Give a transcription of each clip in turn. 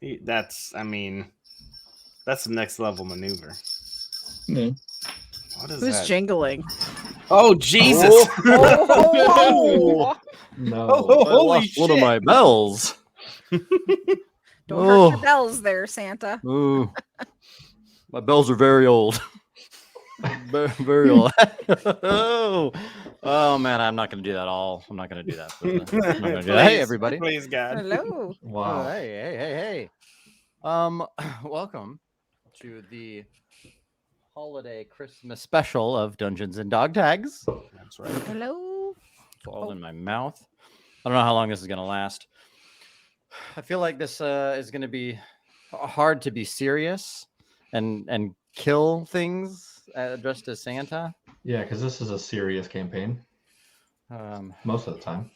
I mean, that's the next level maneuver. No. What is Who's that? jingling? Oh, Jesus! Oh, No. Oh, I holy lost one of shit. my bells. don't hurt your bells there, Santa. Ooh. My bells are very old. Very old. Oh man, I'm not going to do that all. I'm not going to do that. I'm not gonna do that. Hey, everybody. Please, God. Hello. Wow. Oh, hey. Welcome to the holiday Christmas special of Dungeons and Dogtags. That's right. Hello. It's all in my mouth. I don't know how long this is going to last. I feel like this is going to be hard to be serious and kill things addressed as Santa. Yeah, because this is a serious campaign most of the time.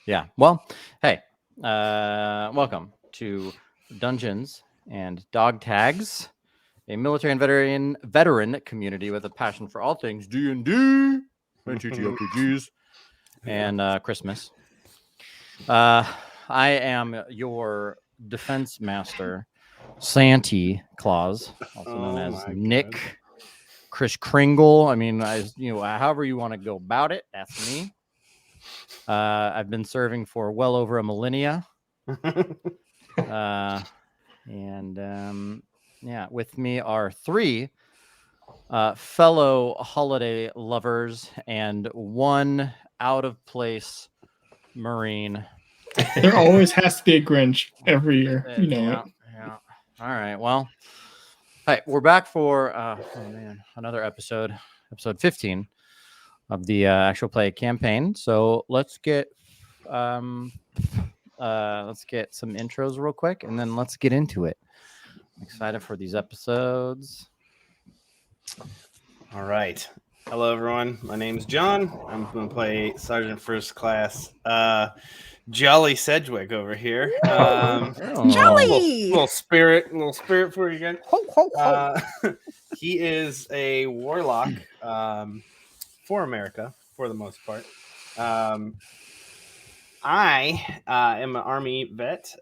Yeah. Well, hey, welcome to Dungeons and Dogtags, a military and veteran community with a passion for all things D&D and TTRPGs and Christmas. I am your defense master, Santa Claus, also known as Nick. God. Chris Kringle. I mean, however you want to go about it, that's me. I've been serving for well over a millennia. With me are three fellow holiday lovers and one out of place Marine. There always has to be a Grinch every year. You know it. Yeah. All right. Well, hey, we're back for another episode 15 of the actual play campaign. So let's get some intros real quick, and then let's get into it. I'm excited for these episodes. All right. Hello, everyone. My name's John. I'm going to play Sergeant First Class Jolly Sedgwick over here. Jolly. Little spirit for you again. Ho, ho, ho. He is a warlock for America, for the most part. I am an Army vet,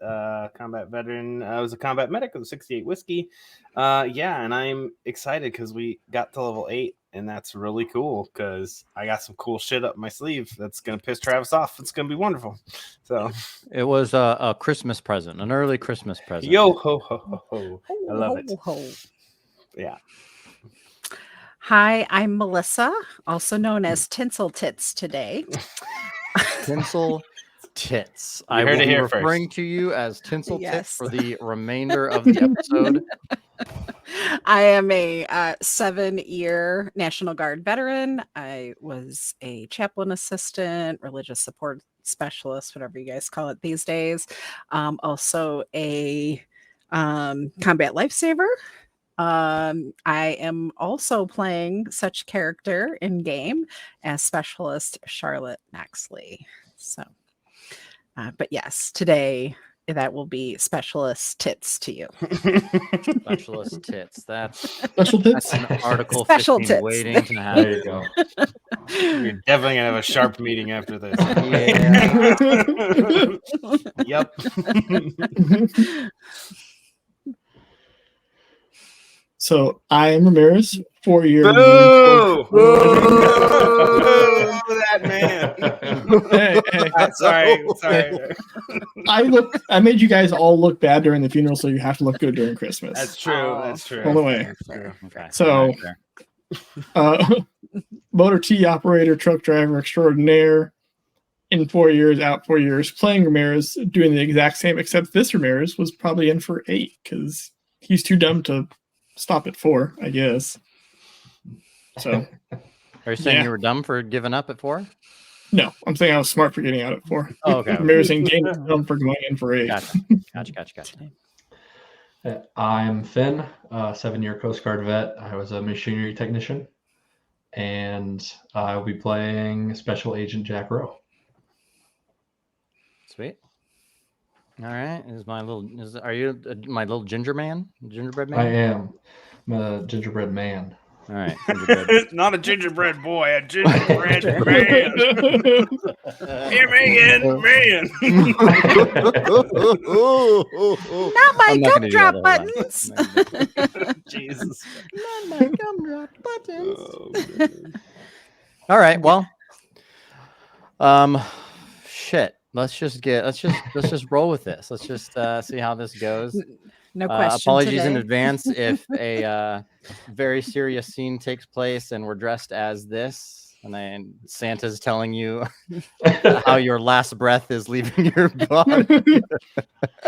combat veteran. I was a combat medic of the 68 Whiskey. And I'm excited because we got to level 8, and that's really cool because I got some cool shit up my sleeve that's going to piss Travis off. It's going to be wonderful. So it was a Christmas present, an early Christmas present. Yo ho ho ho ho! I love it. Ho. Yeah. Hi, I'm Melissa, also known as Tinsel Tits today. Tinsel Tits. You I heard will it be here referring first. to you as Tinsel Yes. Tits for the remainder of the episode. I am a 7-year National Guard veteran. I was a chaplain assistant, religious support specialist, whatever you guys call it these days. Also a combat lifesaver. I am also playing such character in game as Specialist Charlotte Maxley. So, but yes, today that will be Specialist Tits to you. Specialist Tits. That's Special tits. an Article Special 15 tits. waiting to There happen. you go. You're definitely going to have a sharp meeting after this. Yeah. Yep. So I am Ramirez, 4-year. Boo! Boo! That man. Hey. Sorry. I made you guys all look bad during the funeral, so you have to look good during Christmas. That's true. Oh. That's true. All the way. That's true. Okay. So- All right, fair. Motor T operator, truck driver extraordinaire. In 4 years, out 4 years, playing Ramirez, doing the exact same, except this Ramirez was probably in for 8 because he's too dumb to stop at 4, I guess. So Are you saying Yeah. you were dumb for giving up at 4? no, I'm saying I was smart for getting out at 4. Oh, okay. Ramirez in game is dumb for going in for 8. Gotcha. I'm Finn, 7-year Coast Guard vet. I was a machinery technician, and I will be playing Special Agent Jack Rowe. Sweet. All right. Are you my little gingerbread man? I am. I'm a gingerbread man. All right. Gingerbread. Not a gingerbread boy, a gingerbread man. Here, Megan, man. Not my I'm not gonna do that gumdrop the whole line. buttons. I'm not gonna do that. Jesus. Not my gumdrop buttons. Oh, man. All right. Well, shit. Let's just roll with this. Let's just see how this goes. No question. Apologies in today. advance if a very serious scene takes place and we're dressed as this, and then Santa's telling you how your last breath is leaving your body.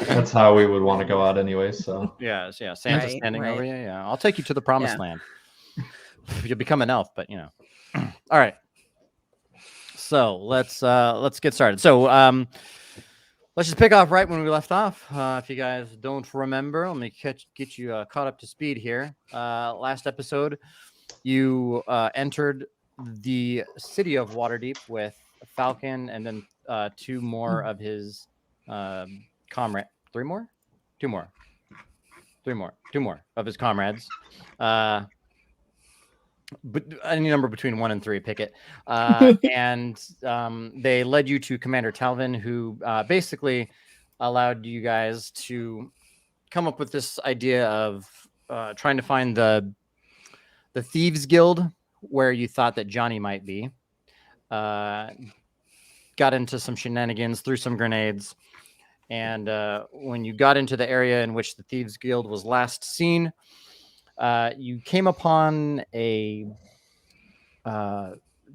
That's how we would want to go out anyway. So Yeah. Santa's Right, standing over right. you. Yeah, I'll take you to the promised Yeah. land. You'll become an elf, but you know. All right. So let's get started. So let's just pick off right when we left off. If you guys don't remember, let me get you caught up to speed here. Last episode, you entered the city of Waterdeep with Falcon and then two more of his comrade. Two more of his comrades. But any number between 1 and 3, pick it. And they led you to Commander Talvin, who basically allowed you guys to come up with this idea of trying to find the Thieves Guild where you thought that Jonny might be. Got into some shenanigans, threw some grenades, and when you got into the area in which the Thieves Guild was last seen, you came upon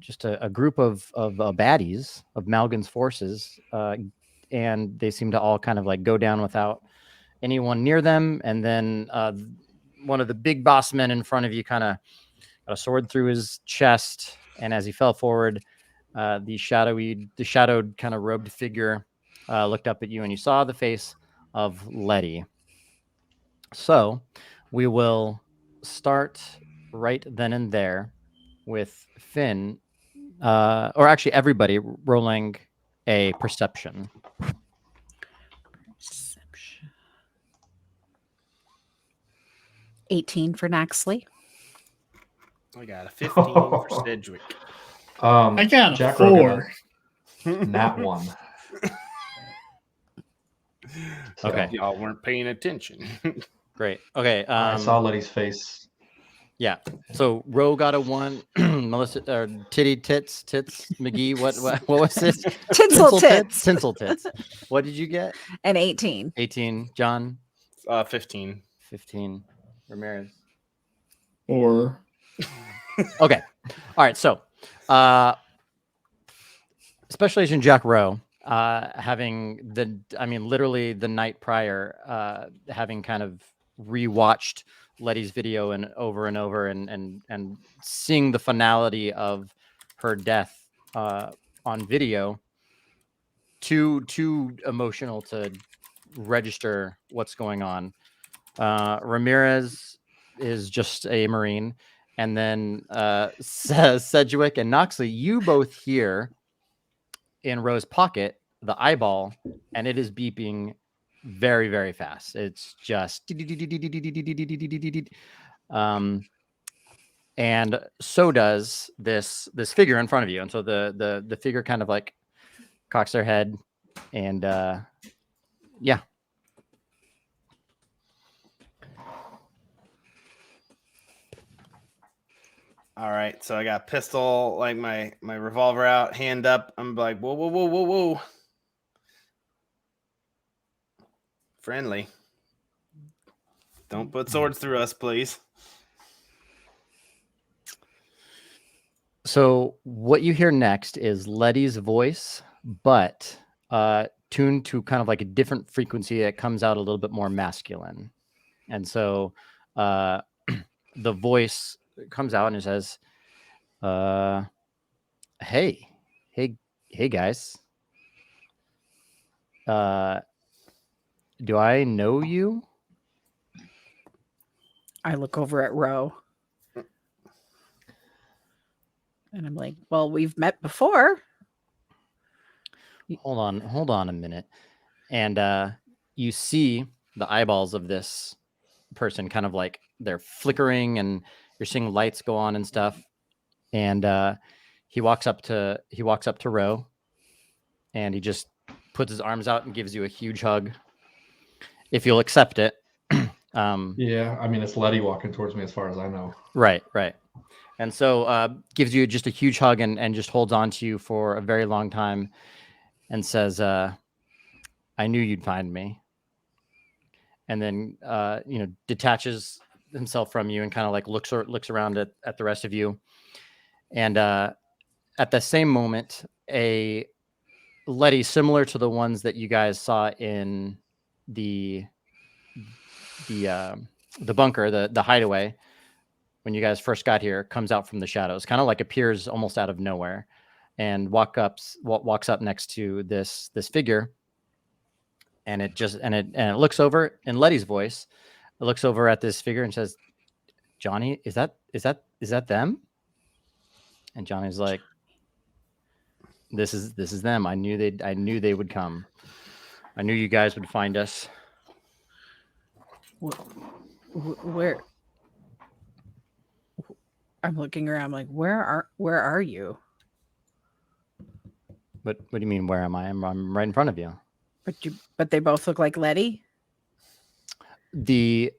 just a group of baddies of Malgan's forces, and they seem to all kind of like go down without anyone near them. And then one of the big boss men in front of you kind of got a sword through his chest, and as he fell forward, the shadowed kind of robed figure looked up at you, and you saw the face of Letty. So we will start right then and there with Finn, or actually everybody rolling a perception. Perception. 18 for Naxley. I got a 15 for Sedgwick. I got a Jack Rowe 4. got a nat 1. So, Okay. Y'all weren't paying attention. Great. Okay. I saw Letty's face. Yeah. So Roe got a 1. Melissa or Tits McGee. What was this? Tinsel tits. Tinsel tits. What did you get? And 18. 18. John. 15. 15. Ramirez. 4. Okay. All right. So, Special Agent Jack Rowe, having literally the night prior, having kind of rewatched Letty's video and over and seeing the finality of her death on video, too emotional to register what's going on. Ramirez is just a Marine. And then Sedgwick and Noxley, you both hear in Rose's pocket the eyeball, and it is beeping very, very fast. It's just and so does this figure in front of you. And so the figure kind of like cocks their head, and yeah. All right, so I got pistol, like my revolver out, hand up. I'm like, whoa. Friendly. Don't put swords through us, please. So what you hear next is Letty's voice, but tuned to kind of like a different frequency. It comes out a little bit more masculine. And so the voice comes out and it says, hey guys, do I know you? I look over at Roe. And I'm like, well, we've met before. Hold on a minute. And you see the eyeballs of this person kind of like they're flickering, and you're seeing lights go on and stuff. And he walks up to Ro, and he just puts his arms out and gives you a huge hug, if you'll accept it. Yeah, I mean, it's Letty walking towards me as far as I know. Right. And so gives you just a huge hug and just holds on to you for a very long time and says, I knew you'd find me. And then, detaches himself from you and kind of like looks around at the rest of you. And at the same moment, a Letty similar to the ones that you guys saw in the bunker, the hideaway, when you guys first got here, comes out from the shadows, kind of like appears almost out of nowhere, and walks up next to this figure, and it looks over in Letty's voice. It looks over at this figure and says, "Jonny, is that them?" And Johnny's like, "This is them. I knew they would come. I knew you guys would find us." Where? I'm looking around like, where are you? What do you mean, where am I? I'm right in front of you. But they both look like Letty? The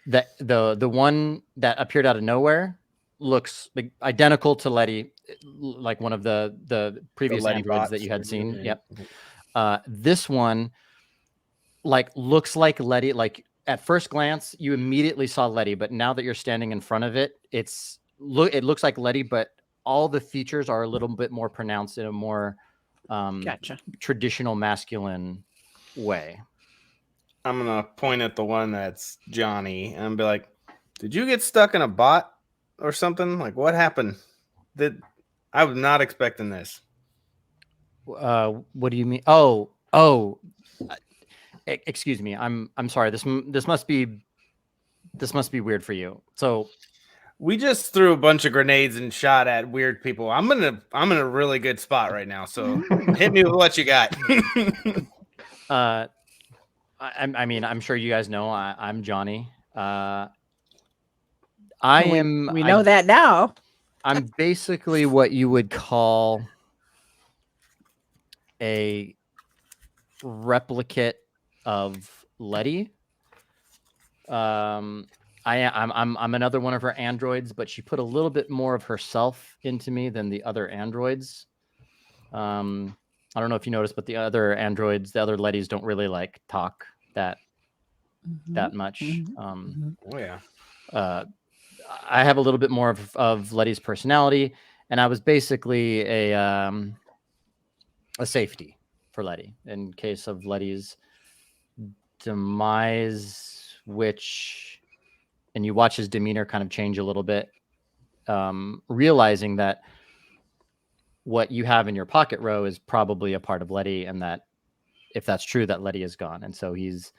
one that appeared out of nowhere looks like identical to Letty, like one of the previous androids that you had seen. Yep. This one looks like Letty. Like at first glance, you immediately saw Letty, but now that you're standing in front of it, it looks like Letty, but all the features are a little bit more pronounced in a more Gotcha. traditional masculine way. I'm gonna point at the one that's Jonny and be like, "Did you get stuck in a bot or something? Like, what happened? I was not expecting this." What do you mean? Excuse me. I'm sorry. This must be weird for you. So we just threw a bunch of grenades and shot at weird people. I'm in a really good spot right now. So hit me with what you got. I mean, I'm sure you guys know I'm Jonny. We know that now. I'm basically what you would call a replicate of Letty. I'm another one of her androids, but she put a little bit more of herself into me than the other androids. I don't know if you noticed, but the other androids, the other Lettys, don't really talk that much. Oh yeah. I have a little bit more of Letty's personality, and I was basically a safety for Letty in case of Letty's demise, and you watch his demeanor kind of change a little bit, realizing that what you have in your pocket row is probably a part of Letty, and that if that's true, that Letty is gone. And so he's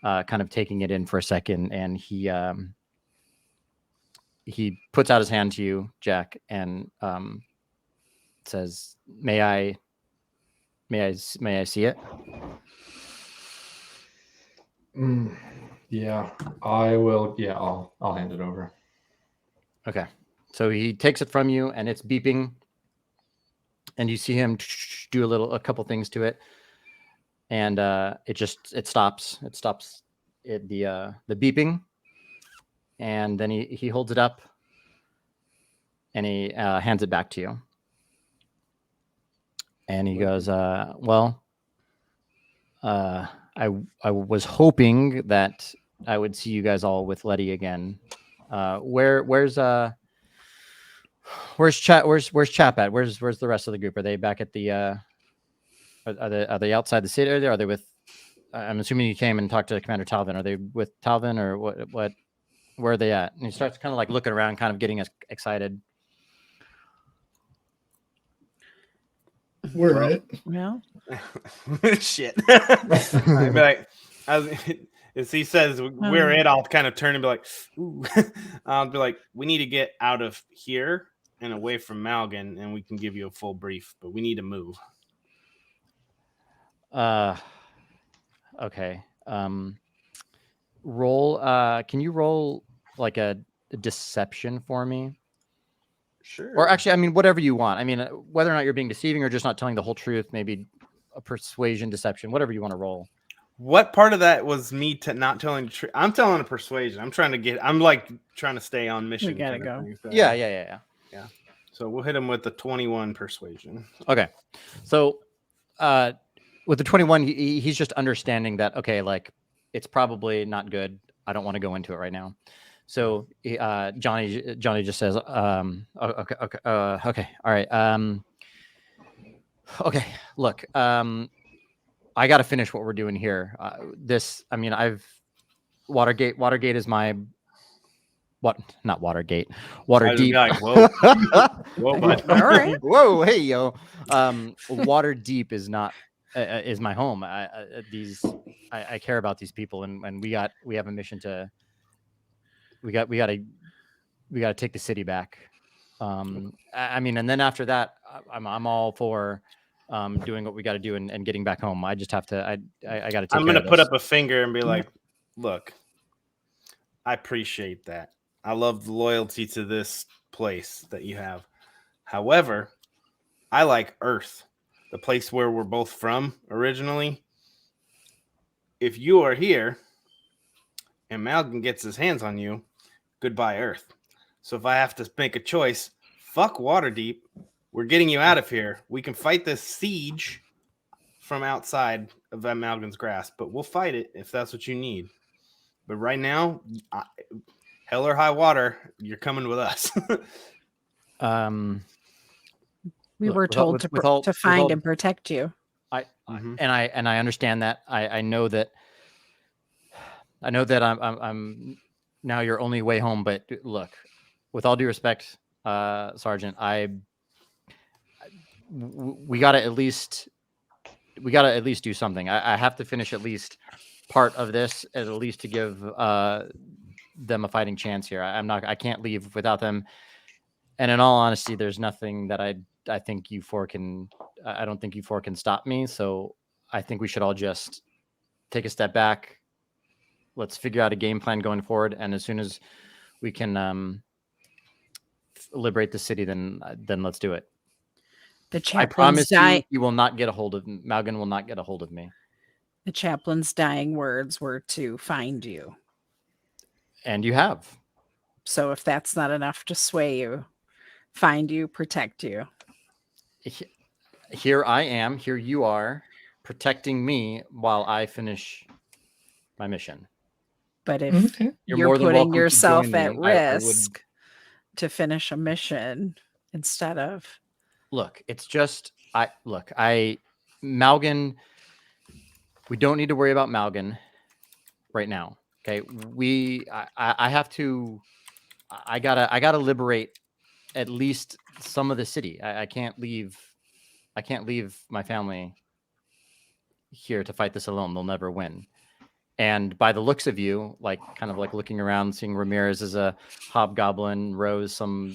kind of taking it in for a second, and he puts out his hand to you, Jack, and says, May I see it?" Yeah, I will. Yeah, I'll hand it over. Okay. So he takes it from you, and it's beeping, and you see him do a couple things to it, and it stops. It stops the beeping, and then he holds it up, and he hands it back to you, and he goes, "Well, I was hoping that I would see you guys all with Letty again. Where's Chap at? Where's the rest of the group? Are they back at the are they outside the city? Are they with? I'm assuming you came and talked to Commander Talvin. Are they with Talvin, or what? Where are they at?" And he starts kind of looking around, kind of getting us excited. We're right. Well, Shit. I'd be like, if he says we're it, I'll kind of turn and be like, ooh. I'll be like, we need to get out of here and away from Malgan, and we can give you a full brief, but we need to move. Okay. Roll. Can you roll like a deception for me? Sure. Or actually, I mean, whatever you want. I mean, whether or not you're being deceiving or just not telling the whole truth, maybe a persuasion, deception, whatever you want to roll. What part of that was me not telling the truth? I'm telling a persuasion. I'm like trying to stay on mission. gotta kind of go. thing, so- Yeah. So we'll hit him with the 21 persuasion. Okay. So with the 21, he's just understanding that, okay, like it's probably not good. I don't want to go into it right now. So Jonny just says, okay, all right. Okay, look, I got to finish what we're doing here. Watergate is my not Watergate, Waterdeep. Like, whoa, whoa, bud. All right. Whoa, hey, yo. Waterdeep is not is my home. I care about these people, and we have a mission to. We got to take the city back. I mean, and then after that, I'm all for doing what we got to do and getting back home. I just have to. I got to take. I'm gonna put up a finger and be like, look, I appreciate that. I love the loyalty to this place that you have. However, I like Earth, the place where we're both from originally. If you are here and Malcolm gets his hands on you, goodbye Earth. So if I have to make a choice, fuck Waterdeep. We're getting you out of here. We can fight this siege from outside of Malcolm's grasp, but we'll fight it if that's what you need. But right now, hell or high water, you're coming with us. We Look, were with all- told with all- to with find all- and protect you. Mhm. And I understand that. I know that. I know that I'm now your only way home. But look, with all due respect, Sergeant, we gotta at least do something. I have to finish at least part of this, at least to give them a fighting chance here. I can't leave without them. And in all honesty, there's nothing that I think you four can. I don't think you four can stop me. So I think we should all just take a step back. Let's figure out a game plan going forward. And as soon as we can liberate the city, then let's do it. The I chaplain's promise you, dying. he will not get a hold of Malgan. Will not get a hold of me. The chaplain's dying words were to find you. And you have. So if that's not enough to sway you, find you, protect you. Here I am. Here you are, protecting me while I finish my mission. But if Okay. you're more than welcome putting to yourself join me. at I would- risk to finish a mission instead of Look, it's just Malgan. We don't need to worry about Malgan right now. Okay, I have to. I gotta liberate at least some of the city. I can't leave. I can't leave my family here to fight this alone. They'll never win. And by the looks of you, kind of looking around, seeing Ramirez as a hobgoblin, Rose some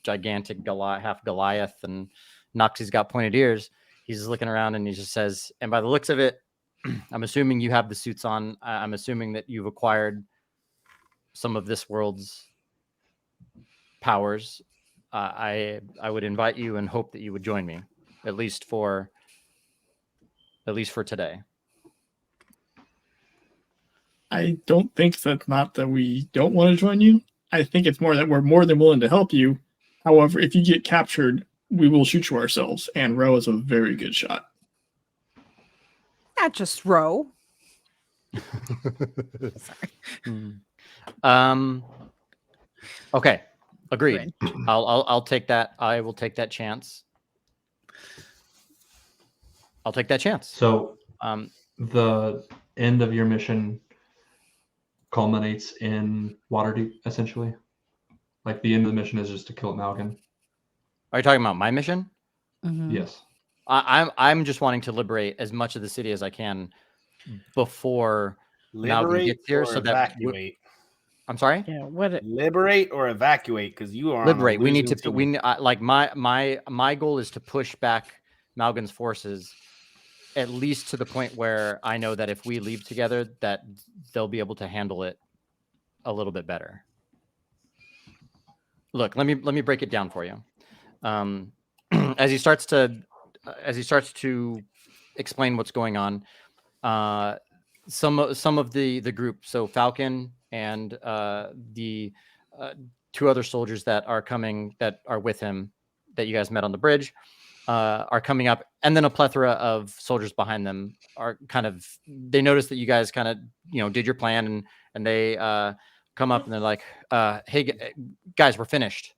gigantic half Goliath, and Noxie's got pointed ears. He's just looking around and he just says, and by the looks of it, I'm assuming you have the suits on. I'm assuming that you've acquired some of this world's powers. I would invite you and hope that you would join me, at least for today. I don't think that's not that we don't want to join you. I think it's more that we're more than willing to help you. However, if you get captured, we will shoot you ourselves. And Ro is a very good shot. not just row. Okay. Agreed. I'll take that. I will take that chance. I'll take that chance. So the end of your mission culminates in Waterdeep, essentially. Like the end of the mission is just to kill Malgan. Are you talking about my mission? Mhm. Yes. I'm just wanting to liberate as much of the city as I can before Malgan Liberate gets here, or so that evacuate. I'm sorry. Yeah, what Liberate or evacuate, because you are Liberate. On a We need losing to. team. My goal is to push back Malgan's forces at least to the point where I know that if we leave together, that they'll be able to handle it a little bit better. look, let me break it down for you. As he starts to explain what's going on, some of the group, so Falcon and the two other soldiers that are with him that you guys met on the bridge, are coming up, and then a plethora of soldiers behind them are they notice that you guys did your plan, and they come up and they're like, hey guys, we're finished.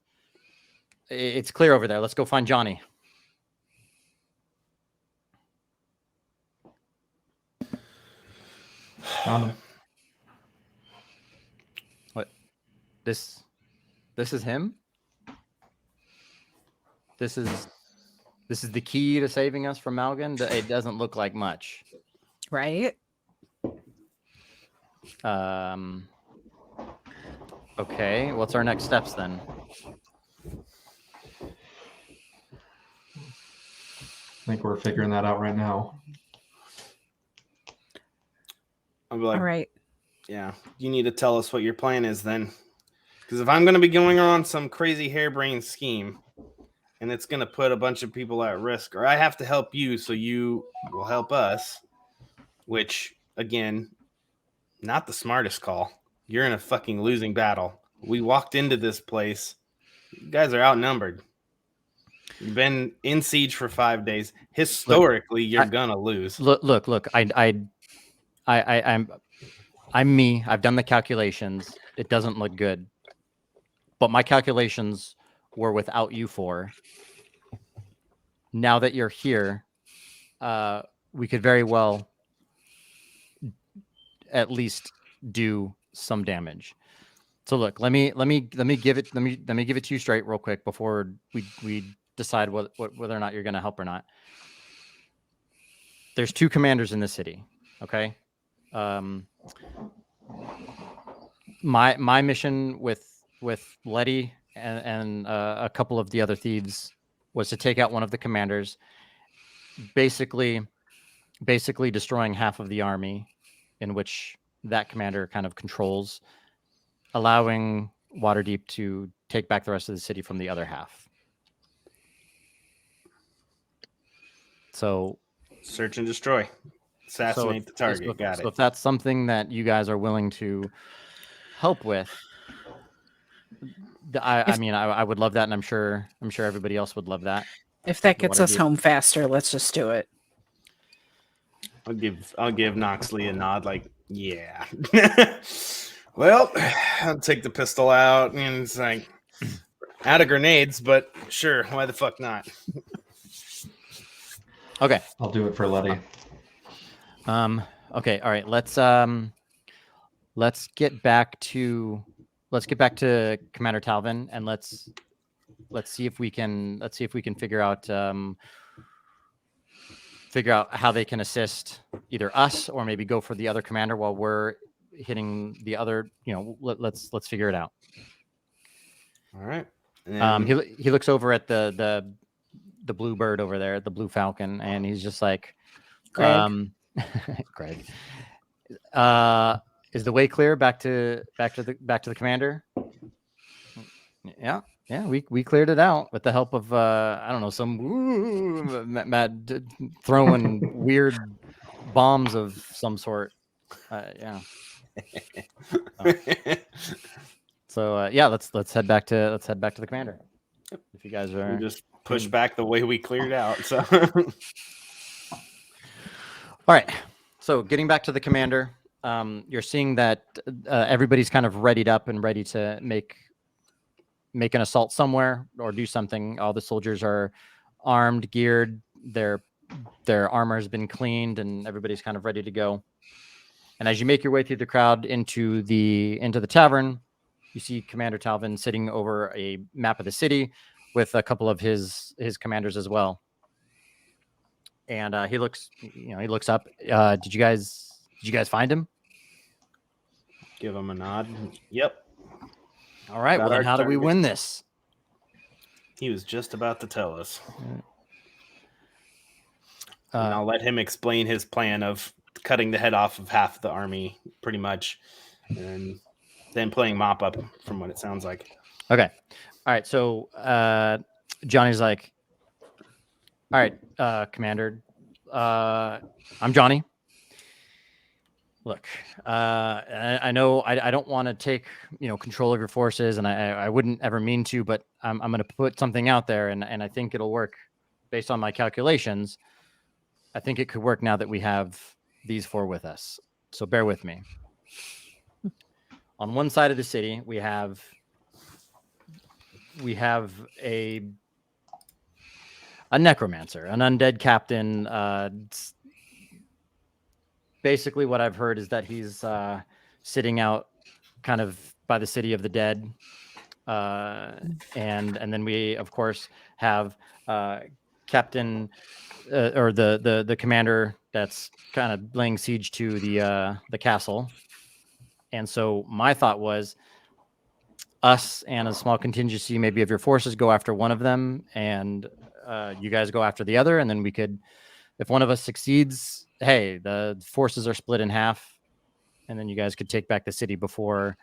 It's clear over there. Let's go find Jonny. Found him. What? This is him? This is the key to saving us from Malgan? It doesn't look like much. Right? Okay, what's our next steps then? I think we're figuring that out right now. I'll be like, All right. yeah, you need to tell us what your plan is then. Because if I'm going to be going on some crazy harebrained scheme, and it's going to put a bunch of people at risk, or I have to help you so you will help us, which, again, not the smartest call. You're in a fucking losing battle. We walked into this place. You guys are outnumbered. You've been in siege for 5 days. Historically, you're going to lose. Look. I'm me. I've done the calculations. It doesn't look good. But my calculations were without you four. Now that you're here, we could very well at least do some damage. So look, let me give it to you straight real quick before we decide whether or not you're going to help or not. There's 2 commanders in the city. Okay. My mission with Letty and a couple of the other thieves was to take out one of the commanders, basically destroying half of the army in which that commander kind of controls, allowing Waterdeep to take back the rest of the city from the other half. So search and destroy. Assassinate the target. Got it. So if that's something that you guys are willing to help with, I would love that, and I'm sure everybody else would love that. If that gets us home faster, let's just do it. I'll give Noxley a nod, like, yeah. Well, I'll take the pistol out, and it's like, out of grenades, but sure, why the fuck not? Okay, I'll do it for Letty. Okay, all right. Let's get back to Commander Talvin, and let's see if we can figure out how they can assist either us or maybe go for the other commander while we're hitting the other. Let's figure it out. All right. He looks over at the blue bird over there, the blue falcon, and he's just like, Greg. Greg. Is the way clear back to the commander? Yeah, we cleared it out with the help of I don't know, some Matt throwing weird bombs of some sort. Yeah. So yeah, let's head back to the commander. If you guys are, we just push back the way we cleared out. So all right. So getting back to the commander, you're seeing that everybody's kind of readied up and ready to make an assault somewhere or do something. All the soldiers are armed, geared. Their armor has been cleaned, and everybody's kind of ready to go. And as you make your way through the crowd into the tavern, you see Commander Talvin sitting over a map of the city with a couple of his commanders as well. And he looks up. Did you guys find him? give him a nod. Yep. All right. Well, then how do we win this? He was just about to tell us. And I'll let him explain his plan of cutting the head off of half the army, pretty much. And than playing mop up, from what it sounds like. Okay. All right. So Johnny's like, all right, Commander, I'm Johnny. Look, I know I don't want to take control of your forces, and I wouldn't ever mean to, but I'm going to put something out there, and I think it'll work based on my calculations. I think it could work now that we have these 4 with us. So bear with me. On one side of the city, we have a necromancer, an undead captain. Basically, what I've heard is that he's sitting out kind of by the city of the dead. And then we, of course, have Captain or the commander that's kind of laying siege to the castle. And so my thought was us and a small contingency maybe of your forces go after one of them, and you guys go after the other, and then we could, if one of us succeeds, hey, the forces are split in half, and then you guys could take back the city before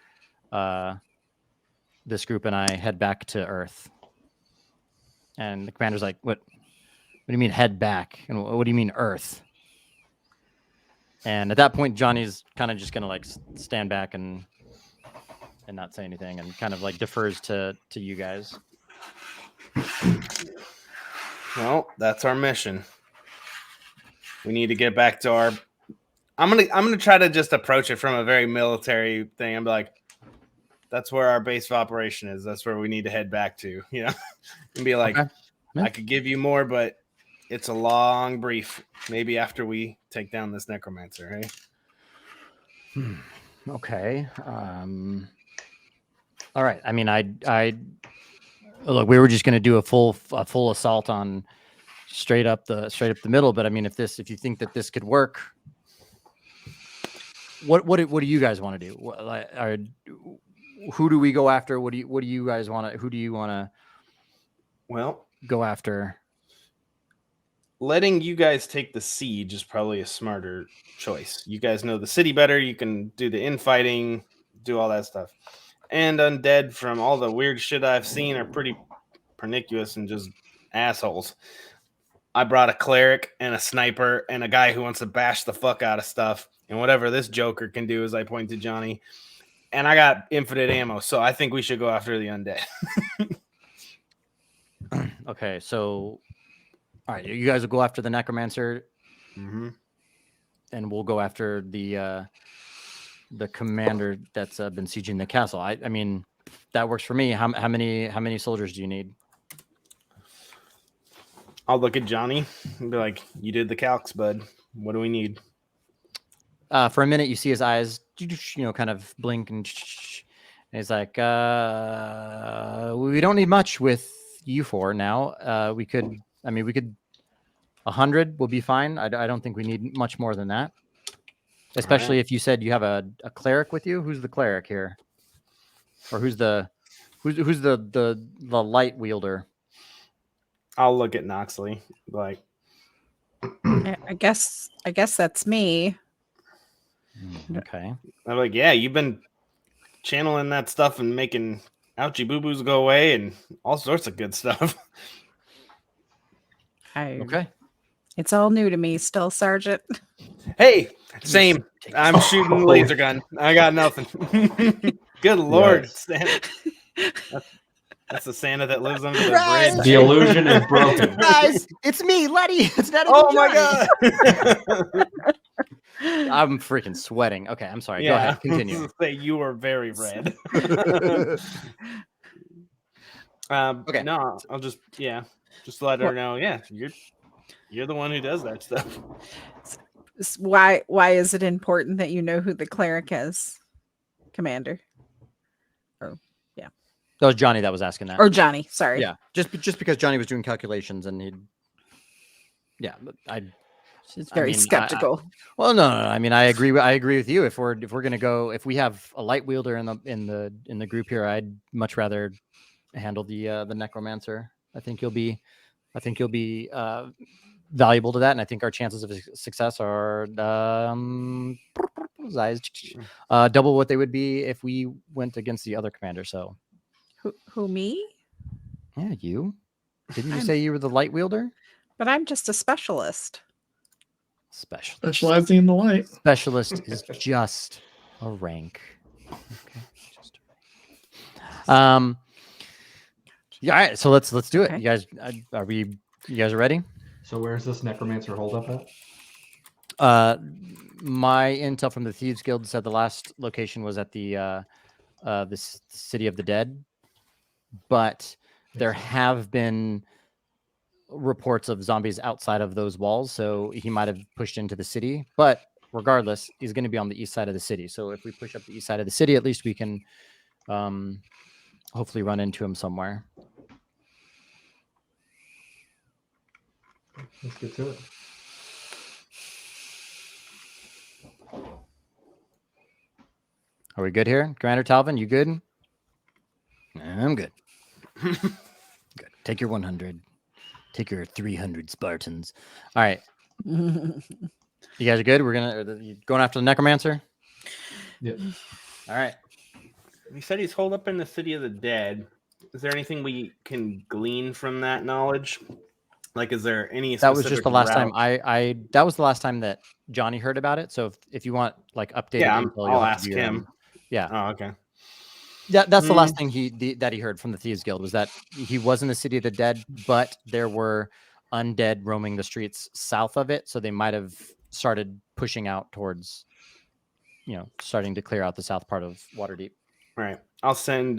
this group and I head back to Earth. And the commander's like, what do you mean head back? And what do you mean Earth? And at that point, Johnny's kind of just going to like stand back and not say anything, and kind of like defers to you guys. Well, that's our mission. We need to get back to our. I'm gonna try to just approach it from a very military thing. I'm like, that's where our base of operation is. That's where we need to head back to. And be like, okay. I could give you more, but it's a long brief. Maybe after we take down this necromancer, hey? Okay. All right. I mean, I look. We were just going to do a full assault on straight up the middle. But I mean, if you think that this could work, what do you guys want to do? Who do we go after? What do you guys want to? Who do you want to? Well, go after. Letting you guys take the siege is probably a smarter choice. You guys know the city better. You can do the infighting, do all that stuff. And undead, from all the weird shit I've seen, are pretty pernicious and just assholes. I brought a cleric and a sniper and a guy who wants to bash the fuck out of stuff. And whatever this joker can do, as I point to Johnny. And I got infinite ammo, so I think we should go after the undead. Okay, so all right, you guys will go after the necromancer, and we'll go after the commander that's been sieging the castle. I mean, that works for me. How many soldiers do you need? I'll look at Johnny and be like, "You did the calcs, bud. What do we need?" For a minute, you see his eyes, kind of blink, and he's like, "We don't need much with you 4 now. We could 100 will be fine. I don't think we need much more than that. Especially if you said you have a cleric with you. Who's the cleric here? Or who's the light wielder?" I'll look at Noxley. Like, I guess that's me. Okay. I'm like, yeah, you've been channeling that stuff and making ouchie boo boos go away and all sorts of good stuff. Okay. It's all new to me still, Sergeant. Hey, same. I'm shooting laser gun. I got nothing. Good Lord. Santa. That's the Santa that lives under the bridge. The illusion is broken. Guys, it's me, Letty. It's not Oh my God. I'm freaking sweating. Okay, I'm sorry. Go ahead. Continue. Say you are very red. Okay. No, I'll just let her know. Yeah, you're the one who does that stuff. Why is it important that you know who the cleric is, Commander? Oh, yeah. That was Johnny that was asking that. Or Johnny, sorry. Yeah, just because Johnny was doing calculations and She's very skeptical. Well, no. I mean, I agree with you. If we're gonna go, if we have a light wielder in the group here, I'd much rather handle the necromancer. I think you'll be valuable to that, and I think our chances of success are double what they would be if we went against the other commander. So, Who me? yeah, you didn't you I'm- say you were the light wielder? But I'm just a specialist. Specializing in the light. Specialist is just a rank. Okay, just a rank. Yeah. All right. So let's do it. Okay. You guys, You guys are ready? So where's this necromancer holdup at? My intel from the Thieves Guild said the last location was at the City of the Dead, but there have been reports of zombies outside of those walls, so he might have pushed into the city. But regardless, he's going to be on the east side of the city. So if we push up the east side of the city, at least we can hopefully run into him somewhere. Let's get to it. Are we good here? Commander Talvin, you good? I'm good. Good. Take your 100. Take your 300 Spartans. All right. You guys are good? You going after the necromancer? Yep. All right. He said he's holed up in the City of the Dead. Is there anything we can glean from that knowledge? Like, is there any? That was just the last time route? that was the last time that Jonny heard about it. So if you want like updated info, I'll ask him. Yeah. Oh, okay. That's the last thing that he heard from the Thieves Guild was that he was in the City of the Dead, but there were undead roaming the streets south of it, so they might have started pushing out towards, starting to clear out the south part of Waterdeep. All right. I'll send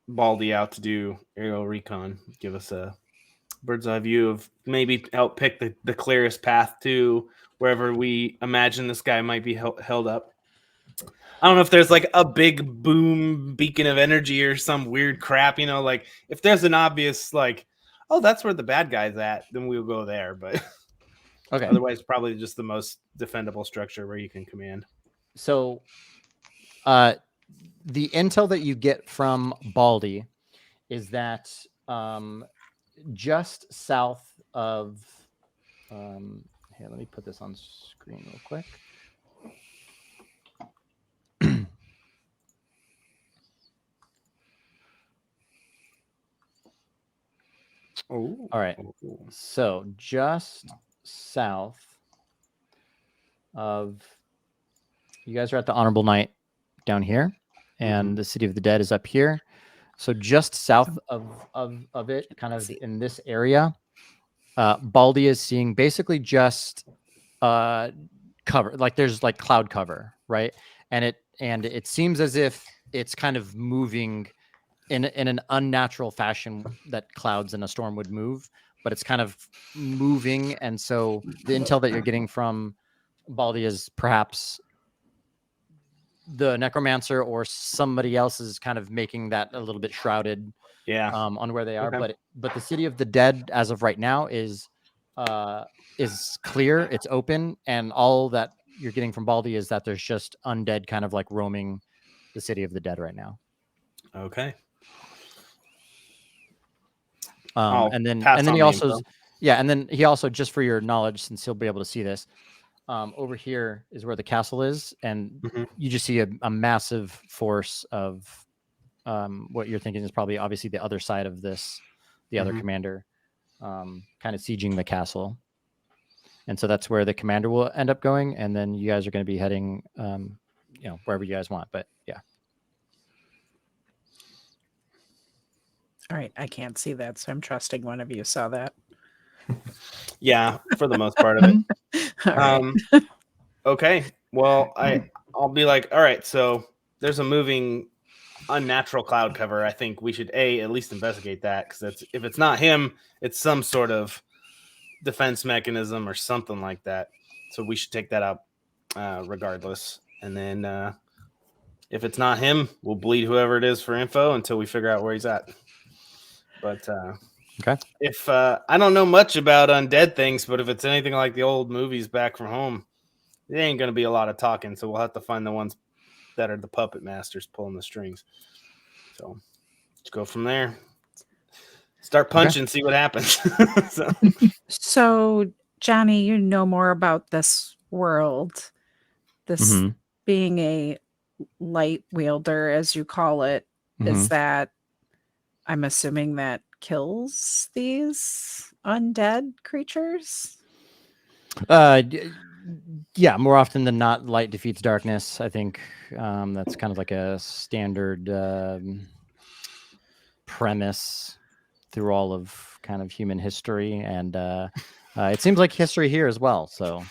Baldy out to do aerial recon. Give us a bird's eye view of maybe help pick the clearest path to wherever we imagine this guy might be held up. I don't know if there's like a big boom beacon of energy or some weird crap, like if there's an obvious like, oh, that's where the bad guy's at, then we'll go there. But okay, otherwise probably just the most defendable structure where you can command. So the intel that you get from Baldy is that just south of here, let me put this on screen real quick. Oh, all right. So just south of you guys are at the Honorable Knight down here, and the City of the Dead is up here. So just south of it, kind of in this area, Baldy is seeing basically just cover, like there's like cloud cover, right? And it seems as if it's kind of moving in an unnatural fashion that clouds in a storm would move, but it's kind of moving. And so the intel that you're getting from Baldy is perhaps the necromancer or somebody else is kind of making that a little bit shrouded on where they are. Okay. But the City of the Dead as of right now is clear, it's open, and all that you're getting from Baldy is that there's just undead kind of like roaming the City of the Dead right now. Okay. And then he also and then he also, just for your knowledge, since he'll be able to see this, over here is where the castle is, and you just see a massive force of what you're thinking is probably obviously the other side of this, the other commander, kind of sieging the castle. And so that's where the commander will end up going, and then you guys are going to be heading wherever you guys want. But yeah. All right, I can't see that, so I'm trusting one of you saw that. Yeah, for the most part of it. Okay. Well, I'll be like, all right, so there's a moving unnatural cloud cover. I think we should at least investigate that, because if it's not him, it's some sort of defense mechanism or something like that. So we should take that up regardless. And then if it's not him, we'll bleed whoever it is for info until we figure out where he's at. But okay. If I don't know much about undead things, but if it's anything like the old movies back from home, it ain't going to be a lot of talking. So we'll have to find the ones that are the puppet masters pulling the strings. So let's go from there. Start punching, see what happens. So Jonny, you know more about this world. This Mhm. being a light wielder, as you call it, is Mhm. that I'm assuming that kills these undead creatures? Yeah, more often than not, light defeats darkness. I think that's kind of like a standard premise through all of kind of human history, and it seems like history here as well. So,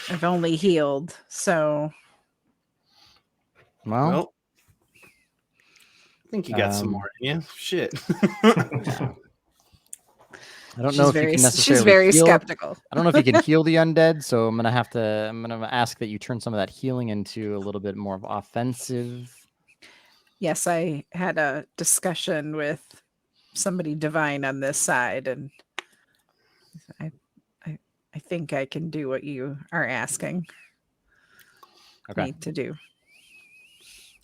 I've only healed, so well, I think you got some um, more in you. Shit. yeah. I don't know if you can she's necessarily very heal. skeptical. I don't know if you can heal the undead, so I'm gonna ask that you turn some of that healing into a little bit more of offensive. Yes, I had a discussion with somebody divine on this side, and I I think I can do what you are asking Okay. me to do.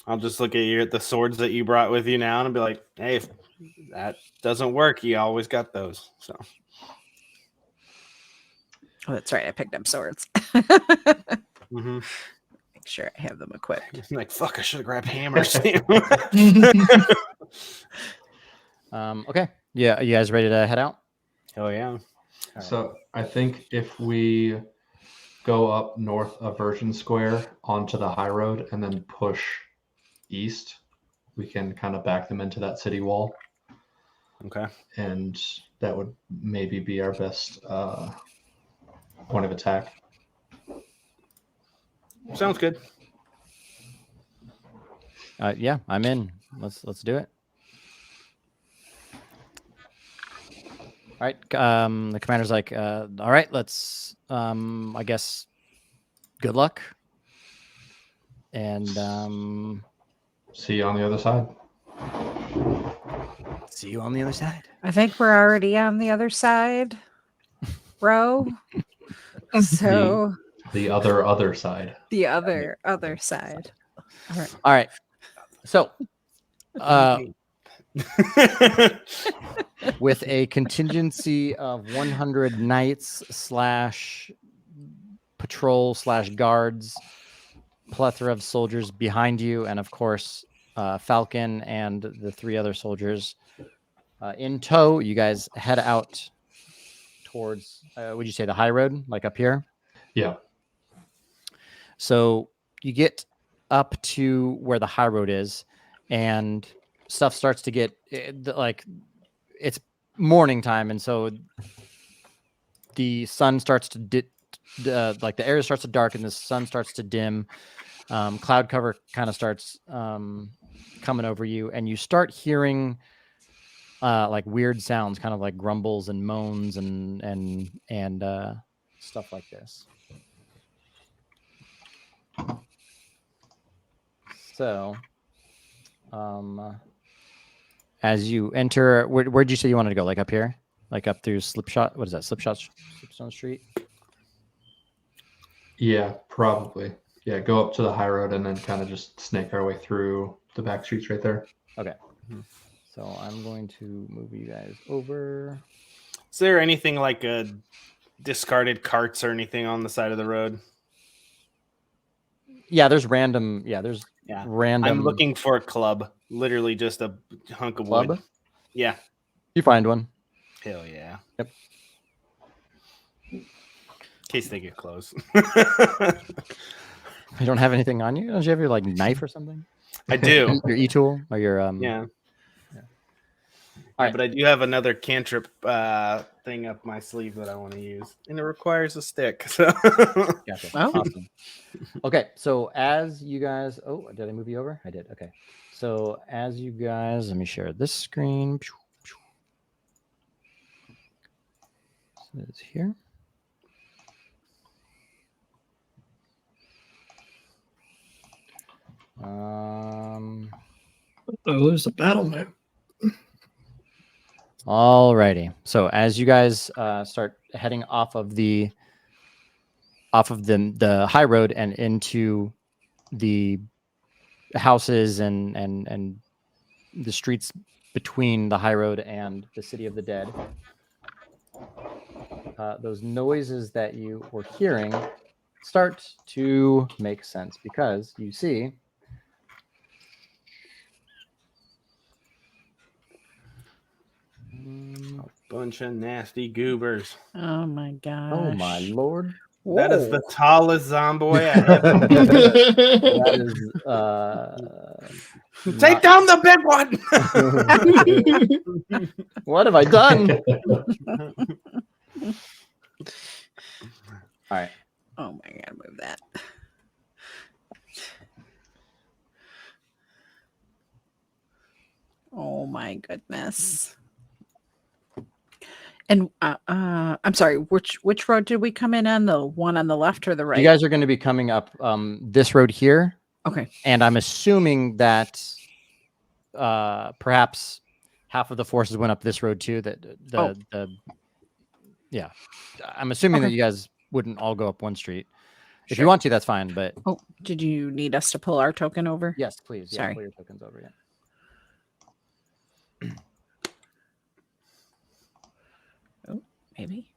I'll just look at the swords that you brought with you now and be like, hey, if that doesn't work, you always got those. So Oh, that's right. I picked up swords. mm-hmm. Make sure I have them equipped. Like, fuck, I should have grabbed hammers. Okay. Yeah, you guys ready to head out? Oh yeah. So I think if we go up north of Virgin Square onto the high road and then push east, we can kind of back them into that city wall, Okay. and that would maybe be our best point of attack. Sounds good. Yeah, I'm in. Let's do it. All right. The commander's like, all right, let's. I guess. Good luck. And See you on the other side. see you on the other side. I think we're already on the other side, bro. So The other side. the other side. All right. All right. So, with a contingency of 100 knights / patrol / guards, plethora of soldiers behind you, and of course, Falcon and the 3 other soldiers in tow, you guys head out towards, would you say the high road, like up here? Yeah. So you get up to where the high road is, and stuff starts to get like it's morning time, and so the sun starts to like the air starts to darken, the sun starts to dim, cloud cover kind of starts coming over you, and you start hearing like weird sounds, kind of like grumbles and moans and stuff like this. So, as you enter, where'd you say you wanted to go? Like up here, like up through Slipshot. What is that? Slipstone Street. Yeah, probably. Yeah, go up to the high road and then kind of just snake our way through the back streets right there. Okay. So I'm going to move you guys over. Is there anything like discarded carts or anything on the side of the road? Yeah, there's random. Yeah, there's random. I'm looking for a club. Literally just a hunk of club. wood. Yeah. You find one. Hell yeah. Yep. In case they get close. You don't have anything on you? Don't you have your like knife or something? I do. Your e-tool or your Yeah. All right. But I do have another cantrip thing up my sleeve that I want to use, and it requires a stick. So. Gotcha. Oh. Awesome. Okay, so as you guys, did I move you over? I did. Okay, so as you guys, let me share this screen. So it's here. Oh, there's a battle map. Alrighty. So as you guys start heading off of the high road and into the houses and the streets between the high road and the city of the dead, those noises that you were hearing start to make sense, because you see A bunch of nasty goobers. Oh my gosh. oh my lord, That is the Whoa. tallest zombie I have. that is Take down the big one. what have I done? All right. Oh my god, move that. Oh my goodness. And I'm sorry, which road did we come in on? The one on the left or the right? You guys are going to be coming up this road here. Okay. And I'm assuming that perhaps half of the forces went up this road too. Yeah. I'm assuming that you guys wouldn't all go up one street. If you want to, that's fine. But Oh, did you need us to pull our token over? yes, please. Yeah, Sorry. pull your tokens over. Yeah. Oh, maybe.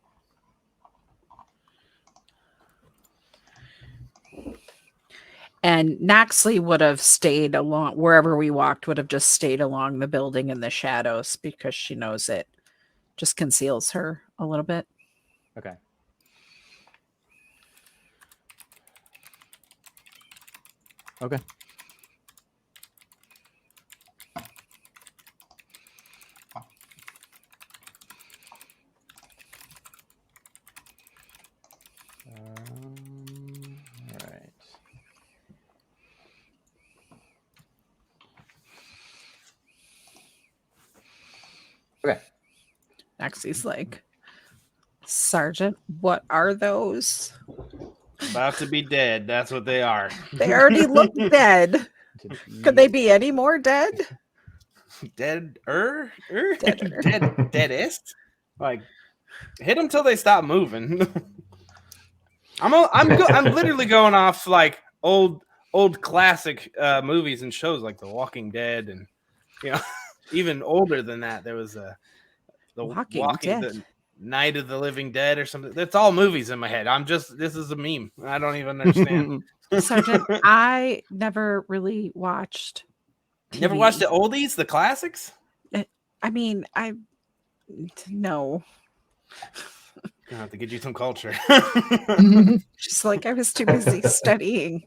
And Noxley would have stayed along wherever we walked, would have just stayed along the building in the shadows because she knows it just conceals her a little bit. Okay. Okay. All right. Okay. Noxley's like, Sergeant, what are those? About to be dead. That's what they are. They already look dead. Could they be any more dead? Deader? Deader. Deadest? Like, hit them till they stop moving. I'm literally going off like old classic movies and shows like The Walking Dead, and even older than that. There was the Walking Dead. the Night of the Living Dead or something. That's all movies in my head. This is a meme. I don't even understand. Sergeant, I never really watched TV. Never watched the oldies, the classics? I mean, no. Gonna have to get you some culture. Just like I was too busy studying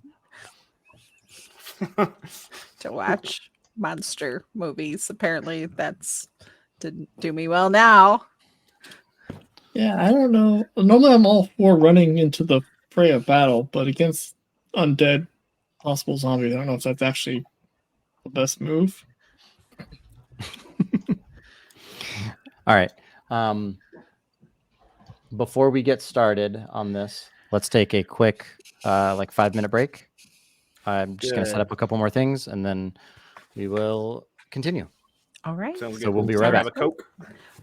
to watch monster movies. Apparently that's didn't do me well now. Yeah, I don't know. Normally I'm all for running into the fray of battle, but against undead possible zombies, I don't know if that's actually the best move. All right. Before we get started on this, let's take a quick 5-minute break. I'm just going to set up a couple more things, and then we will continue. All right. Sounds So good. we'll be right back. Have a Coke.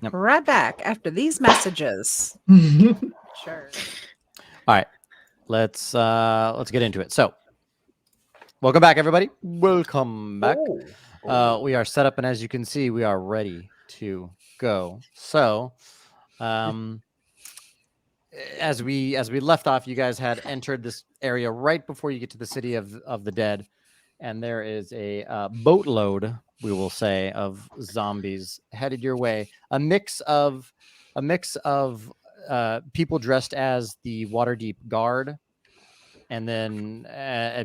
Yep. Right back after these messages. Sure. All right. Let's get into it. So, welcome back, everybody. Welcome back. We are set up, and as you can see, we are ready to go. So, as we left off, you guys had entered this area right before you get to the city of the dead, and there is a boatload, we will say, of zombies headed your way. A mix of people dressed as the Waterdeep guard, and then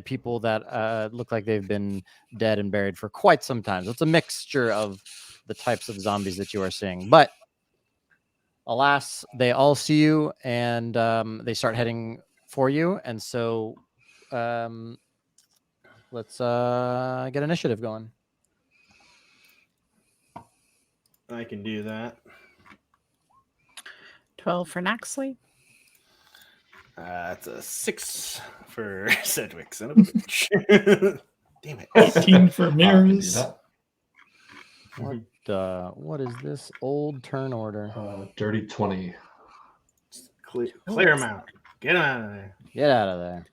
people that look like they've been dead and buried for quite some time. So it's a mixture of the types of zombies that you are seeing. But alas, they all see you, and they start heading for you. And so let's get initiative going. I can do that. 12 for Noxley. It's a 6 for Sedgwick, son of a bitch. Damn it. 18 for I can do mirrors. that. What is this old turn order? Dirty 20. Clear him out. Get him out of there. Get out of there.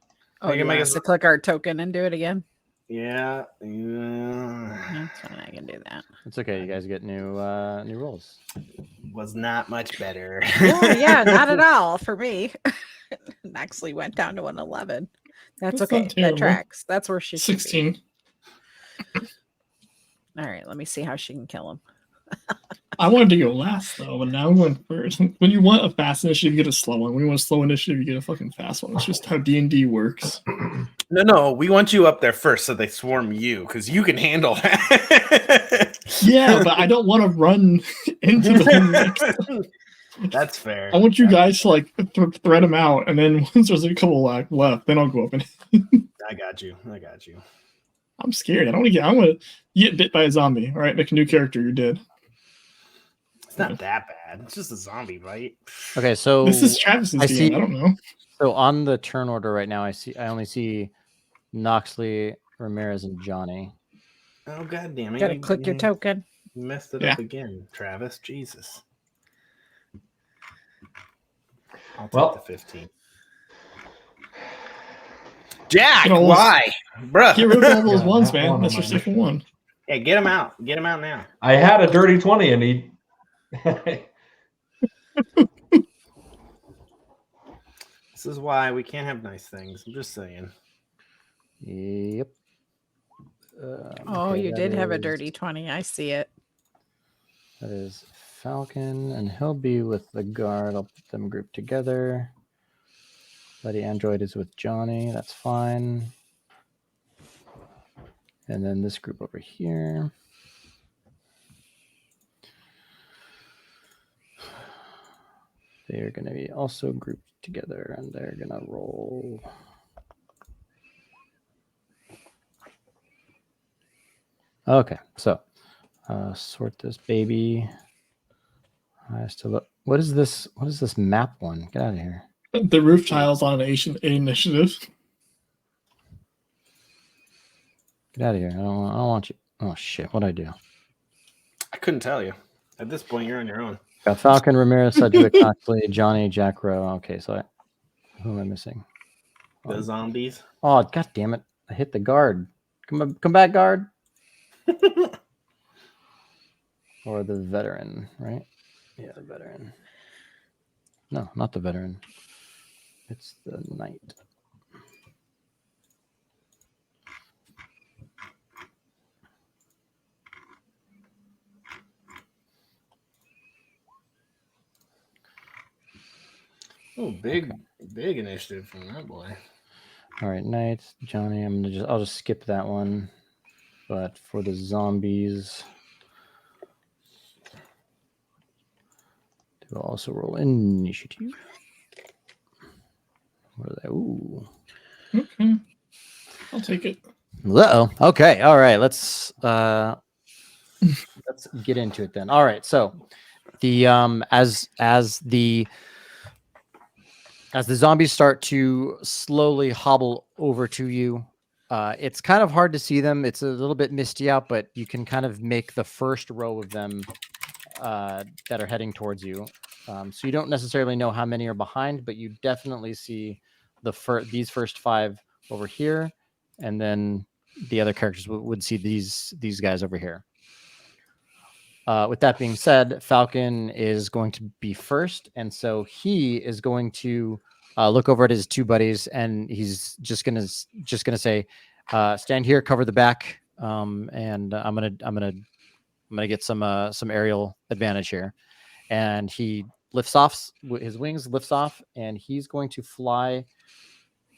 Oh, Make it you make want us- us to click our token and do it again? Yeah. That's fine. I can do that. It's okay. You guys get new rolls. Was not much better. Oh, yeah, not at all for me. Actually went down to an 11. That's That's okay. not That terrible. tracks. That's where she should be. 16. All right, let me see how she can kill him. I wanted to go last though, but now I'm going first. When you want a fast initiative, you get a slow one. When you want a slow initiative, you get a fucking fast one. It's just how D&D works. No, we want you up there first so they swarm you because you can handle that. Yeah, but I don't want to run into the next. That's fair. I want you guys to like thread them out, and then once there's a couple left, then I'll go up and. I got you. I'm scared. I don't want to get. I want to get bit by a zombie. All right, make a new character. You're dead. It's not that bad. It's just a zombie bite. Okay, so This is Travis's I game. see- I don't know. So on the turn order right now, I only see Noxley, Ramirez, and Jonny. Oh god damn it! Gotta click your token. You messed it Yeah. up again, Travis. Jesus. I'll take Well- the 15. Jack, Get all those- why, bruh? Get rid of all those Yeah, ones, that man. one That's on your my second one. Yeah, get him out. Get him out now. I had a dirty 20 and he. This is why we can't have nice things. I'm just saying. Yep. Oh, okay, you that did have a is- dirty 20. I see it. That is Falcon, and he'll be with the guard. I'll put them grouped together. Buddy Android is with Jonny. That's fine. And then this group over here. They are going to be also grouped together, and they're going to roll. Okay, so sort this baby. I still look. What is this? What is this map one? Get out of here. The roof tiles on an initiative. Get out of here. I don't want you. Oh shit! What'd I do? I couldn't tell you. At this point, you're on your own. Got Falcon, Ramirez, Sedgwick, Knoxley, Jonny, Jack Rowe. Okay, so who am I missing? The zombies. Oh, god damn it! I hit the guard. Come back, guard. Or the veteran, right? Yeah, the veteran. No, not the veteran. It's the knight. Oh, big initiative from that boy. All right, knight, Jonny. I'll just skip that one. But for the zombies, they will also roll initiative. What are they? Ooh. Okay. I'll take it. Uh-oh. Okay. All right. Let's get into it then. All right. So the as the zombies start to slowly hobble over to you, it's kind of hard to see them. It's a little bit misty out, but you can kind of make the first row of them that are heading towards you. So you don't necessarily know how many are behind, but you definitely see these first 5 over here, and then the other characters would see these guys over here. With that being said, Falcon is going to be first, and so he is going to look over at his 2 buddies, and he's just gonna say, "Stand here, cover the back, and I'm gonna get some aerial advantage here." And he lifts off his wings, lifts off, and he's going to fly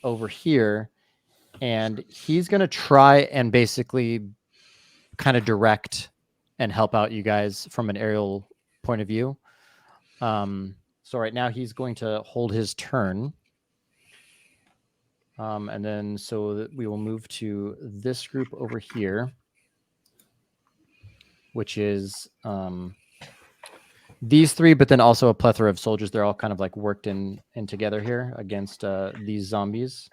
over here, and he's gonna try and basically kind of direct and help out you guys from an aerial point of view. So right now he's going to hold his turn. And then so we will move to this group over here, which is these 3, but then also a plethora of soldiers. They're all kind of like worked in together here against these zombies.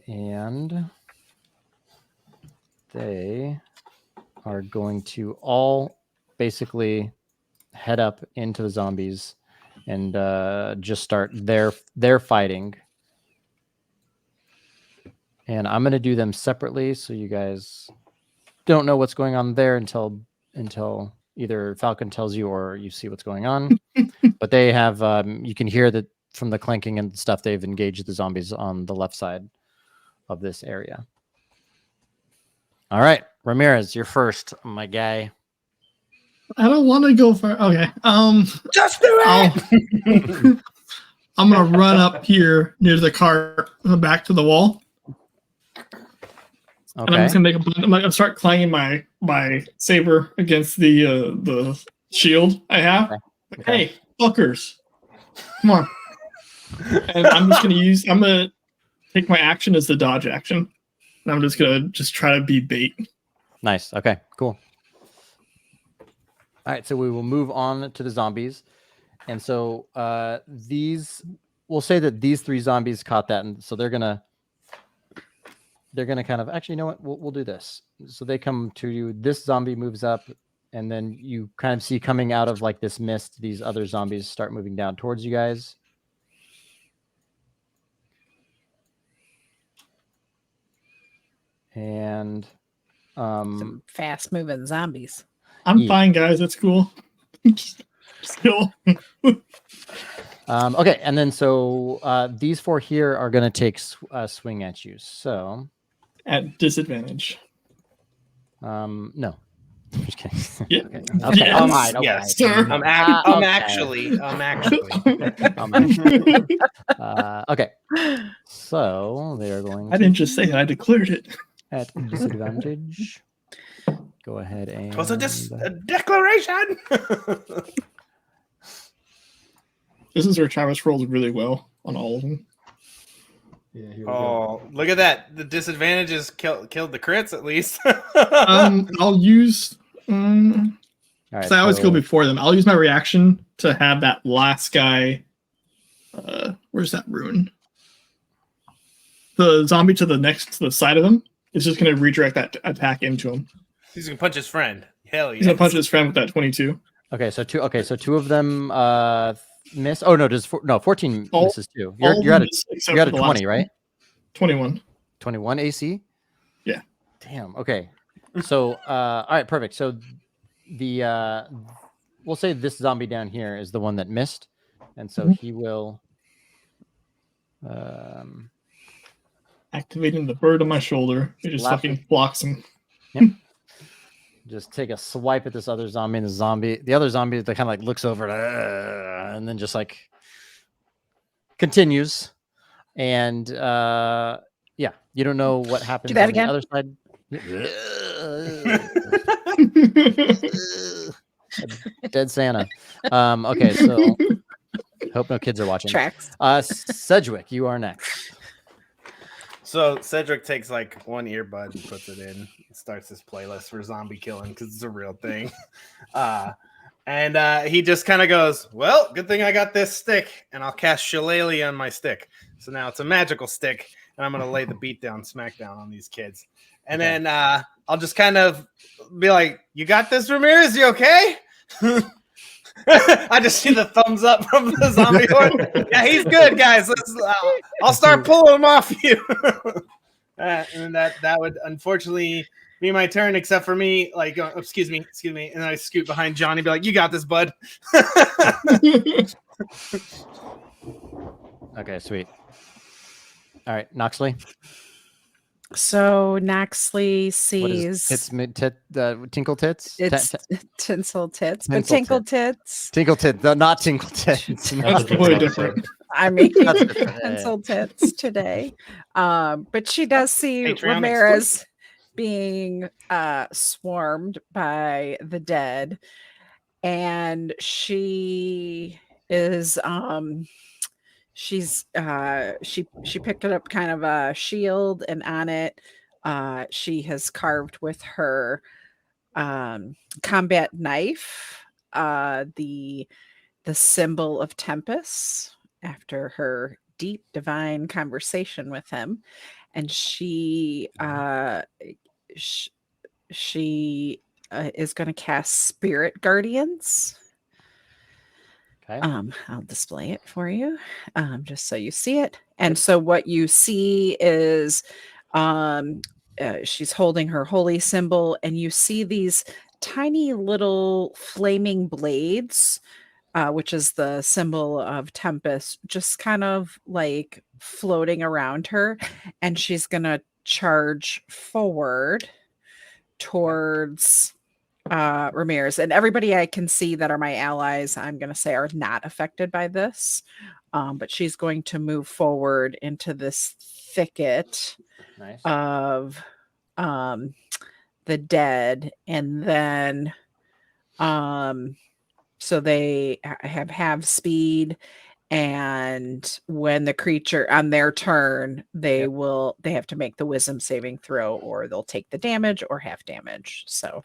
And they are going to all basically head up into the zombies and just start their fighting. And I'm going to do them separately so you guys don't know what's going on there until either Falcon tells you or you see what's going on. But they have, you can hear that from the clanking and stuff, they've engaged the zombies on the left side of this area. All right, Ramirez, you're first, my guy. I don't want to go for. Okay. Just do it. I'm gonna run up here near the cart, back to the wall, and I'm Okay. just gonna I'm gonna start clanging my saber against the shield I have. Okay. Hey, fuckers, come on! And I'm gonna take my action as the dodge action, and I'm just gonna try to be bait. Nice. Okay, cool. All right, so we will move on to the zombies. And so we'll say that these 3 zombies caught that, and so they're gonna kind of, actually, you know what? We'll do this. So they come to you. This zombie moves up, and then you kind of see coming out of like this mist, these other zombies start moving down towards you guys. And Some fast moving zombies. I'm fine, guys. It's cool. Still. okay, and then so these 4 here are going to take a swing at you. So At disadvantage. no. I'm just kidding. Yeah. Okay. Yes. Fine, okay. Yes. Sir. I'm Okay. actually. Okay. So they are going I didn't just say it. I declared it. at disadvantage. Go ahead and It was a declaration. This is where Travis rolls really well on all of them. Yeah, here we go. Oh, look at that! The disadvantages killed the crits at least. I'll use. all right, Because I always go before them. I'll use my reaction to have that last guy. Where's that rune? The zombie to the side of him is just going to redirect that attack into him. He's gonna punch his friend. Hell yeah! He's going to punch his friend with that 22. Okay, so 2 of them miss. Oh no, 14 All- misses too. You're at a 20, right? 21. 21 AC? Yeah. Damn. Okay. So all right, perfect. So the we'll say this zombie down here is the one that missed, and so he will Activating the bird on my shoulder. It just Laughing. fucking blocks him. just take a swipe at this other zombie, and the other zombie that kind of like looks over and then just like continues. And yeah, you don't know what happens Do that on again. the other side. Dead Santa. Okay, so hope no kids are watching. Tracks. Sedgwick, you are next. So Cedric takes like one earbud and puts it in, starts his playlist for zombie killing because it's a real thing. And he just kind of goes, well, good thing I got this stick, and I'll cast Shillelagh on my stick. So now it's a magical stick, and I'm going to lay the beatdown smackdown on these kids. And then I'll just kind of be like, you got this, Ramirez? You okay? I just see the thumbs up from the zombie horde. Yeah, he's good, guys. I'll start pulling him off you. And that would unfortunately be my turn, except for me, like, excuse me. And then I scoot behind Johnny and be like, you got this, bud. Okay, sweet. All right, Noxley. So Noxley What sees is tinkle tits? it's tinsel tits, but Tinsel tinkle tits. Tinkle tits, not tinkle tits. That's a different totally episode. different. I'm making That's different. tinsel tits today. But she does see Patreon Ramirez being swarmed by the dead, and she is she picked up kind of a shield, and on it she has carved with her combat knife the symbol of Tempest after her deep divine conversation with him, and she is going to cast Spirit Guardians. Okay. I'll display it for you, just so you see it. And so what you see is She's holding her holy symbol, and you see these tiny little flaming blades, which is the symbol of Tempest, just kind of like floating around her. And she's going to charge forward towards Ramirez. And everybody I can see that are my allies, I'm going to say, are not affected by this. But she's going to move forward into this thicket Nice. of the dead, and then so they have speed, and when the creature on their turn, they have to make the wisdom saving throw, or they'll take the damage or half damage. So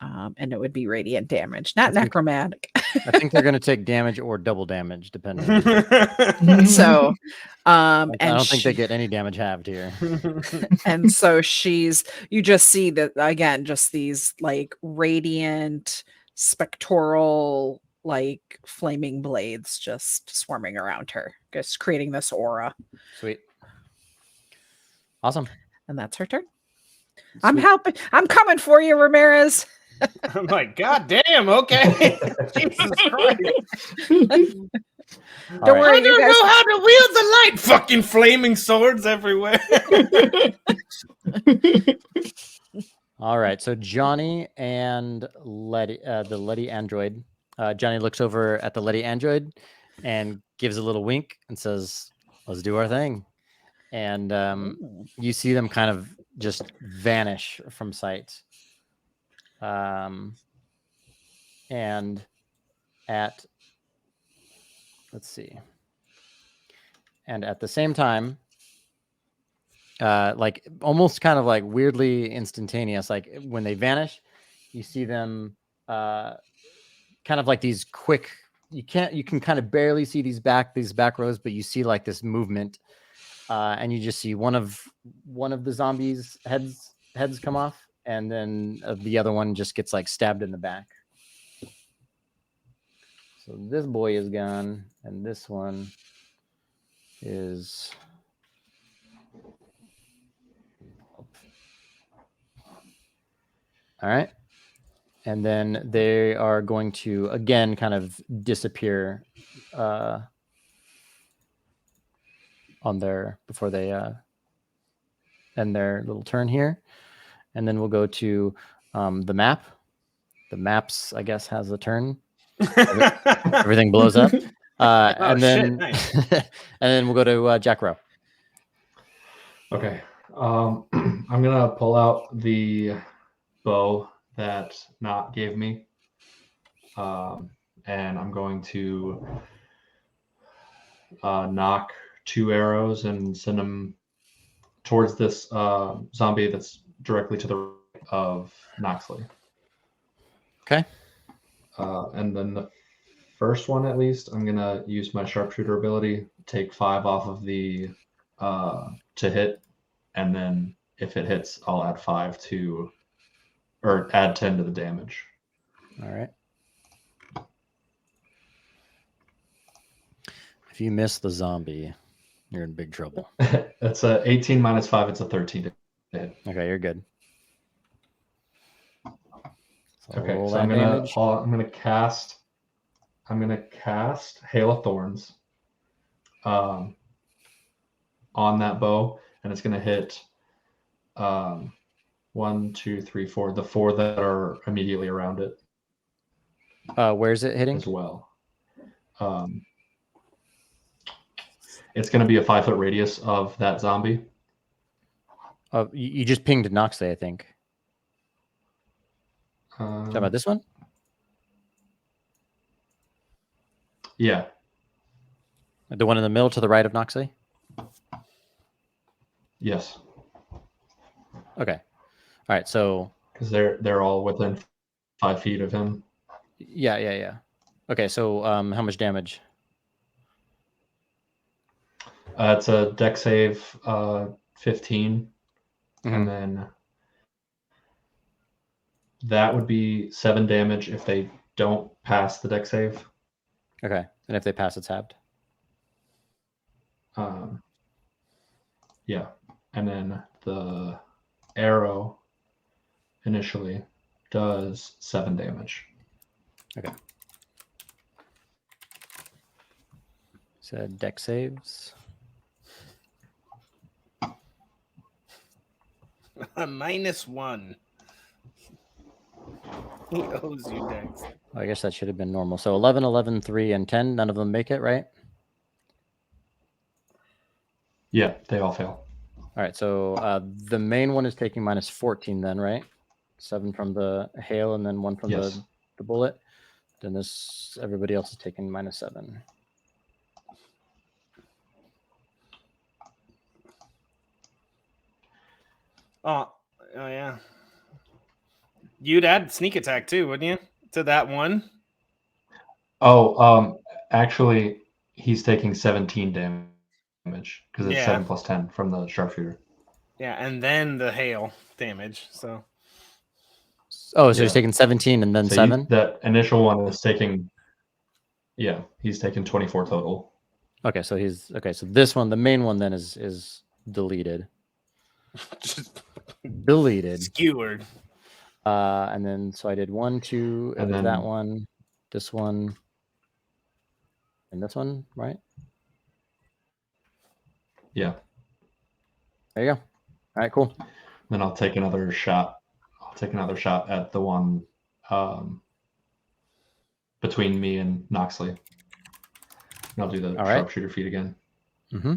and it would be radiant damage, not necromantic. I think they're going to take damage or double damage, depending on. So, I don't think they get any damage halved here. And so you just see that again, just these like radiant, spectral, like flaming blades just swarming around her, just creating this aura. Sweet. Awesome. And that's her turn. I'm helping. I'm coming for you, Ramirez. I'm like, God damn, okay. Jesus Christ. Don't worry, I don't know how to wield the light. Fucking flaming swords everywhere. All right. So Jonny and Letty, the Letty android. Jonny looks over at the Letty android and gives a little wink and says, "Let's do our thing." And you see them kind of just vanish from sight. And at, let's see. And at the same time, like almost kind of like weirdly instantaneous, like when they vanish, you see them kind of like these quick, you can kind of barely see these back rows, but you see like this movement, and you just see one of the zombies heads come off, and then the other one just gets like stabbed in the back. So this boy is gone, and this one is all right. And then they are going to again kind of disappear on their before they end their little turn here. And then we'll go to the map. The maps, I guess, has a turn. Everything blows up. And then nice. And then we'll go to Jack Rowe. Okay. I'm going to pull out the bow that Knot gave me. And I'm going to knock 2 arrows and send them towards this zombie that's directly to the right of Noxley. Okay. And then the first one, at least, I'm going to use my sharpshooter ability, take 5 off of the to hit, and then if it hits, I'll add 5 to, or add 10 to the damage. All right. If you miss the zombie, you're in big trouble. It's a 18 minus 5. It's a 13 to hit. Okay, you're good. Okay, so I'm gonna cast Hail of Thorns on that bow, and it's gonna hit 1, 2, 3, 4, the 4 that are immediately around it. Where's it hitting? As well. It's gonna be a 5-foot radius of that zombie. You just pinged Noxley, I think. Talking about this one? Yeah. The one in the middle to the right of Noxley? Yes. Okay. All right. So because they're all within 5 feet of him. Yeah. Okay. So how much damage? It's a deck save 15, Mm-hmm. and then that would be 7 damage if they don't pass the deck save. Okay. And if they pass, it's halved. Yeah. And then the arrow initially does 7 damage. Okay. So deck saves. A -1. He owes you Dex. I guess that should have been normal. So 11, 11, 3, and 10. None of them make it, right? Yeah, they all fail. All right. So the main one is taking -14 then, right? 7 from the hail and then 1 from Yes. the bullet. Then everybody else is taking -7. Oh yeah. You'd add sneak attack too, wouldn't you? To that one? Oh, actually, he's taking 17 damage because it's Yeah. 7 plus 10 from the sharpshooter. Yeah, and then the hail damage. So Oh, so Yeah. he's taking 17 and then So 7? that initial one is taking, yeah, he's taking 24 total. Okay, so so this one, the main one then is deleted. just Deleted. skewered. And then so I did 1, 2, And that then- one, this one, and this one, right? Yeah. There you go. All right, cool. Then I'll take another shot. I'll take another shot at the one between me and Noxley. And I'll do the All right. sharpshooter feat again. Mm-hmm.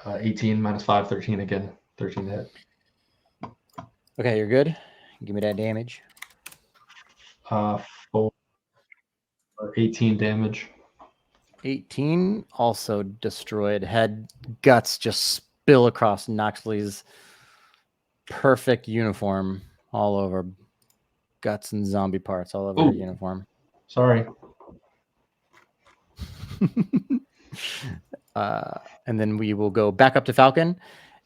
18 minus 5, 13 again. 13 to hit. Okay, you're good. Give me that damage. 4 18 damage. 18 also destroyed. Head guts just spill across Noxley's perfect uniform all over. Guts and zombie parts all over her Ooh. uniform. Sorry. And then we will go back up to Falcon,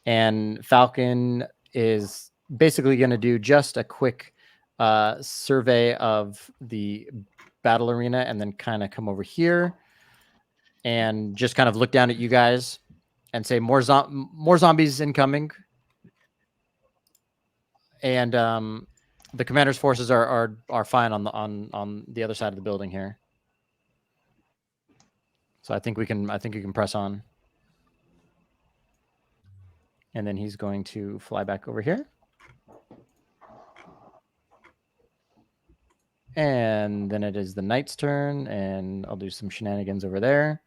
and Falcon is basically going to do just a quick survey of the battle arena and then kind of come over here and just kind of look down at you guys and say more zombies incoming. And the commander's forces are fine on the other side of the building here. So I think you can press on. And then he's going to fly back over here. And then it is the knight's turn, and I'll do some shenanigans over there.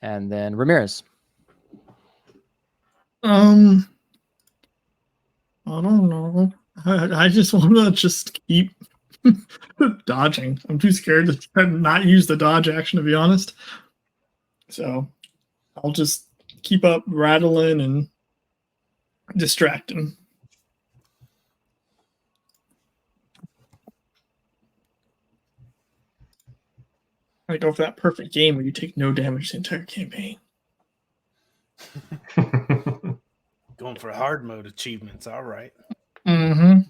And then Ramirez. I don't know. I just want to just keep dodging. I'm too scared to not use the dodge action, to be honest. So I'll just keep up rattling and distracting. I go for that perfect game where you take no damage the entire campaign. Going for hard mode achievements. All right. Mm-hmm.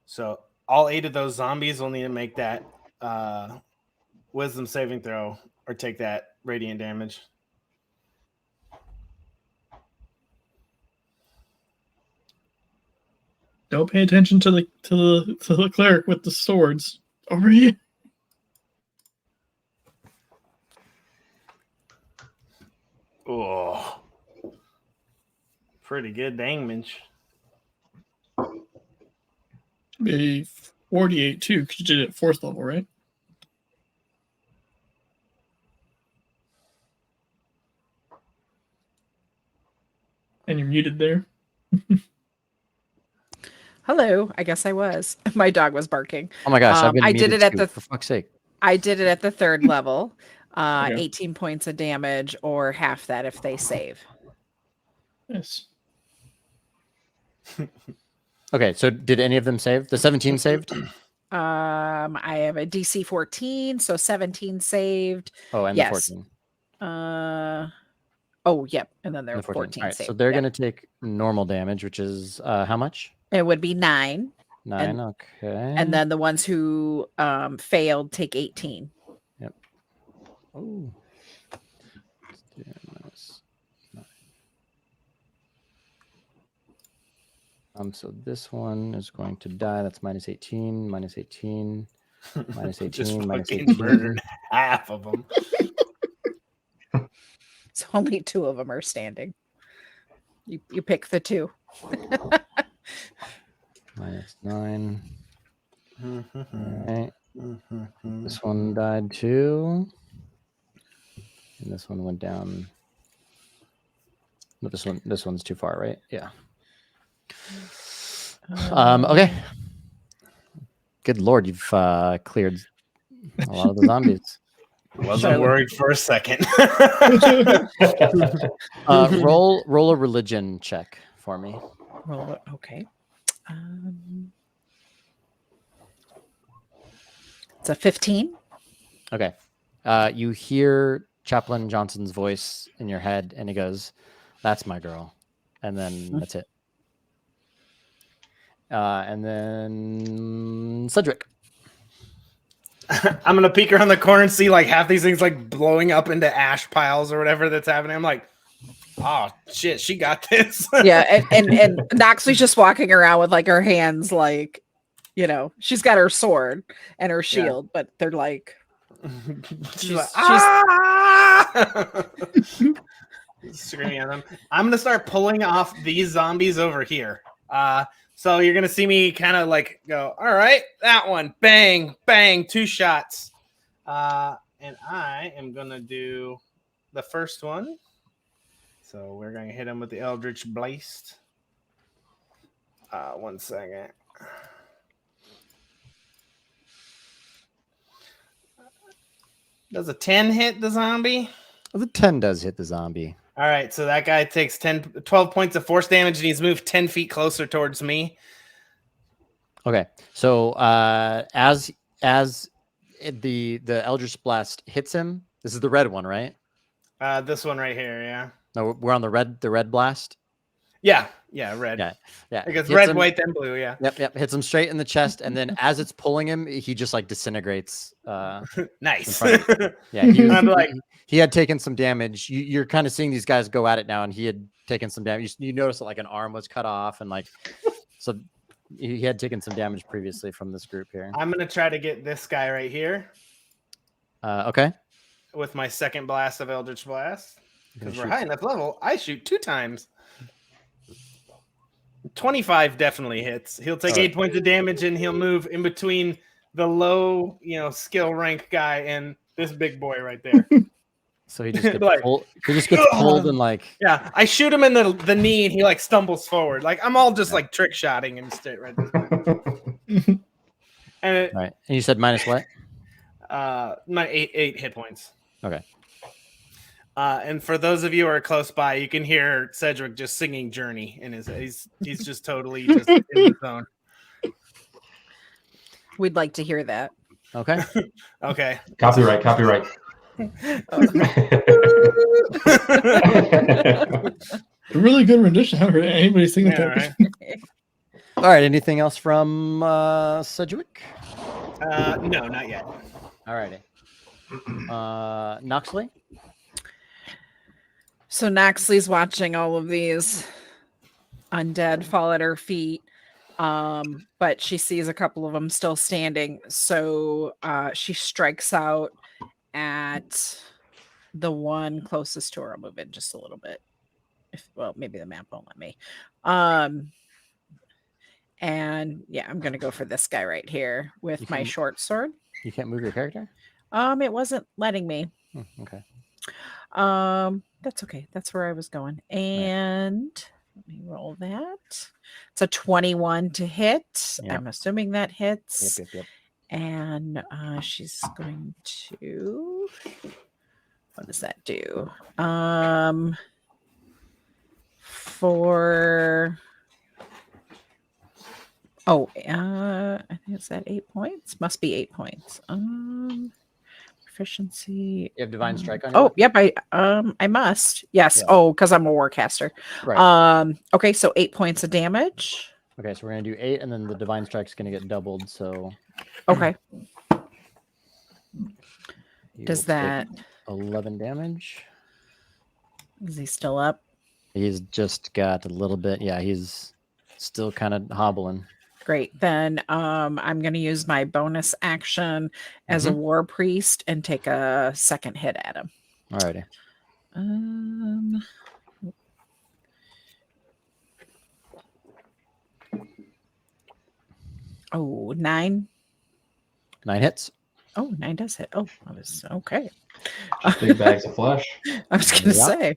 So all 8 of those zombies will need to make that wisdom saving throw or take that radiant damage. Don't pay attention to the cleric with the swords over here. Oh, pretty good damage. Be 48 too, because you did it at 4th level, right? And you're muted there. Hello. I guess I was. My dog was barking. Oh my gosh, I've been I did muted it at too, the for fuck's sake. I did it at the 3rd level. Okay. 18 points of damage or half that if they save. Yes. Okay, so did any of them save? The 17 saved? I have a DC 14, so 17 saved. Oh, and Yes. the 14. Oh, yep. And then And they're the 14 All right, save. so they're Yep. going to take normal damage, which is how much? It would be 9. 9. Okay. And then the ones who failed take 18. Yep. Oh. Let's do minus 9. So this one is going to die. That's minus 18, minus 18, minus 18, Just minus fucking 18. murdered half of them. So only 2 of them are standing. You pick the 2. Minus 9. All right. Mm-hmm. This one died too. And this one went down. No, this one's too far, right? Yeah. Okay. Good Lord, you've cleared a lot of the zombies. Wasn't worried for a second. Roll a religion check for me. Okay. It's a 15. Okay. You hear Chaplain Johnson's voice in your head, and he goes, "That's my girl," and then that's it. And then Cedric. I'm gonna peek around the corner and see like half these things like blowing up into ash piles or whatever that's happening. I'm like, oh shit, she got this. Yeah, and Noxley's just walking around with like her hands like, you know, she's got her sword and her shield, but they're like she's like, screaming at them. I'm gonna start pulling off these zombies over here. So you're gonna see me kind of like go, all right, that one, bang, bang, 2 shots. And I am gonna do the first one. So we're gonna hit him with the Eldritch Blast. 1 second. Does a 10 hit the zombie? The 10 does hit the zombie. All right, so that guy takes 12 points of force damage, and he's moved 10 feet closer towards me. Okay, so as the Eldritch Blast hits him, this is the red one, right? This one right here, yeah. No, we're on the red blast. Yeah, red. Yeah. Because Hits red, him. white, then blue, yeah. Yep. Hits him straight in the chest, and then as it's pulling him, he just like disintegrates. Nice. Yeah, I'm like, he had taken some damage. You're kind of seeing these guys go at it now, and he had taken some damage. You notice that like an arm was cut off, and like so he had taken some damage previously from this group here. I'm gonna try to get this guy right here. Okay. With my second blast of Eldritch Blast. Because we're high enough level, I shoot 2 times. 25 definitely hits. He'll take 8 points of damage, and he'll move in between the low, skill rank guy and this big boy right there. So he just gets pulled. He just gets pulled and like. Yeah, I shoot him in the knee, and he like stumbles forward. Like I'm all just like trick shotting and shit right this time. And right. And you said minus what? My 8 hit points. Okay. And for those of you who are close by, you can hear Cedric just singing Journey in his. He's just totally just in the zone. We'd like to hear that. Okay. Okay. Copyright. A really good rendition. I haven't heard anybody sing that. Right. All right. Anything else from Cedric? No, not yet. All righty. Noxley? So Noxley's watching all of these undead fall at her feet, but she sees a couple of them still standing. So she strikes out at the one closest to her. I'll move it just a little bit. Maybe the map won't let me. And yeah, I'm gonna go for this guy right here with my short sword. You can't move your character? It wasn't letting me. Okay. That's okay. That's where I was going. And let me roll that. It's a 21 to hit. Yep. I'm assuming that hits. Yep. And she's going to. What does that do? I think it's at 8 points. Must be 8 points. proficiency. You have divine strike on your Oh, weapon? yep. I must. Yes. Yeah. Oh, because I'm a warcaster. Right. Okay, so 8 points of damage. Okay, so we're gonna do 8, and then the divine strike's gonna get doubled. So Okay. he Does will take that 11 damage. is he still up? He's just got a little bit. Yeah, he's still kind of hobbling. Great. Then I'm gonna use my bonus action as a war priest and take a second hit at him. Alrighty. Oh, 9. 9 hits. Oh, 9 does hit. Oh, I was okay. Big bags of flesh. I was gonna Yeah. say.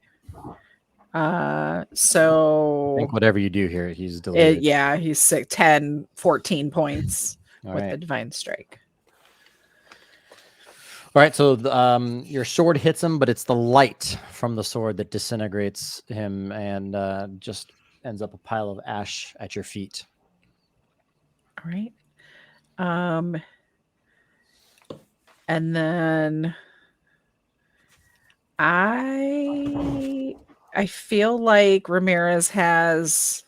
So I think whatever you do here, he's deleted. yeah, he's 6, 10, 14 points All with right. the divine strike. All right, so your sword hits him, but it's the light from the sword that disintegrates him and just ends up a pile of ash at your feet. All right. And then I feel like Ramirez has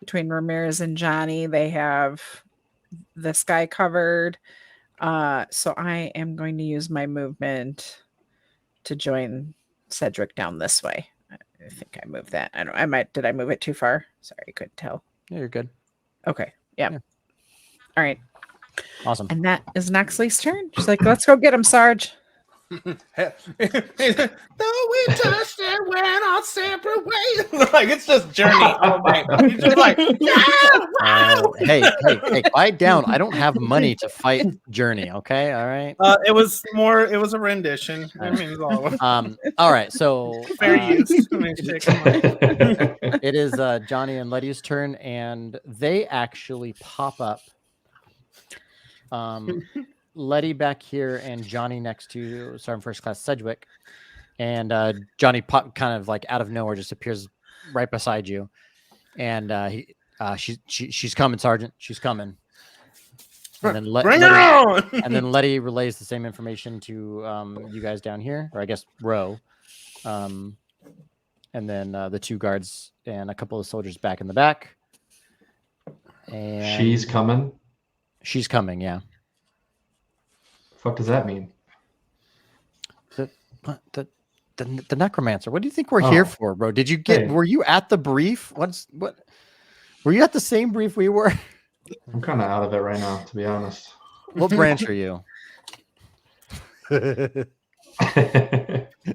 between Ramirez and Jonny, they have this guy covered. So I am going to use my movement to join Cedric down this way. I think I moved that. Did I move it too far? Sorry, I couldn't tell. Yeah, you're good. Okay. Yep. Yeah. All right. Awesome. And that is Noxley's turn. She's like, let's go get him, Sarge. Though we touched and went our separate ways. Like it's just Journey all night. He's just like, hey, quiet down. I don't have money to fight Journey. Okay, all right. It was a rendition. I mean, it's all right. So fair use. I mean, shit, come on. it is Jonny and Letty's turn, and they actually pop up. Letty back here and Jonny next to Sergeant First Class Sedgwick, and Jonny kind of like out of nowhere just appears right beside you, and she's coming, Sergeant. She's coming. And then Bring her on. And then Letty relays the same information to you guys down here, or I guess Row, and then the 2 guards and a couple of soldiers back in the back. And She's coming. She's coming, yeah. Fuck does that mean? The necromancer. What do you think we're here for, bro? Did you get? Hey. Were you at the brief? What? Were you at the same brief we were? I'm kind of out of it right now, to be honest. What branch are you?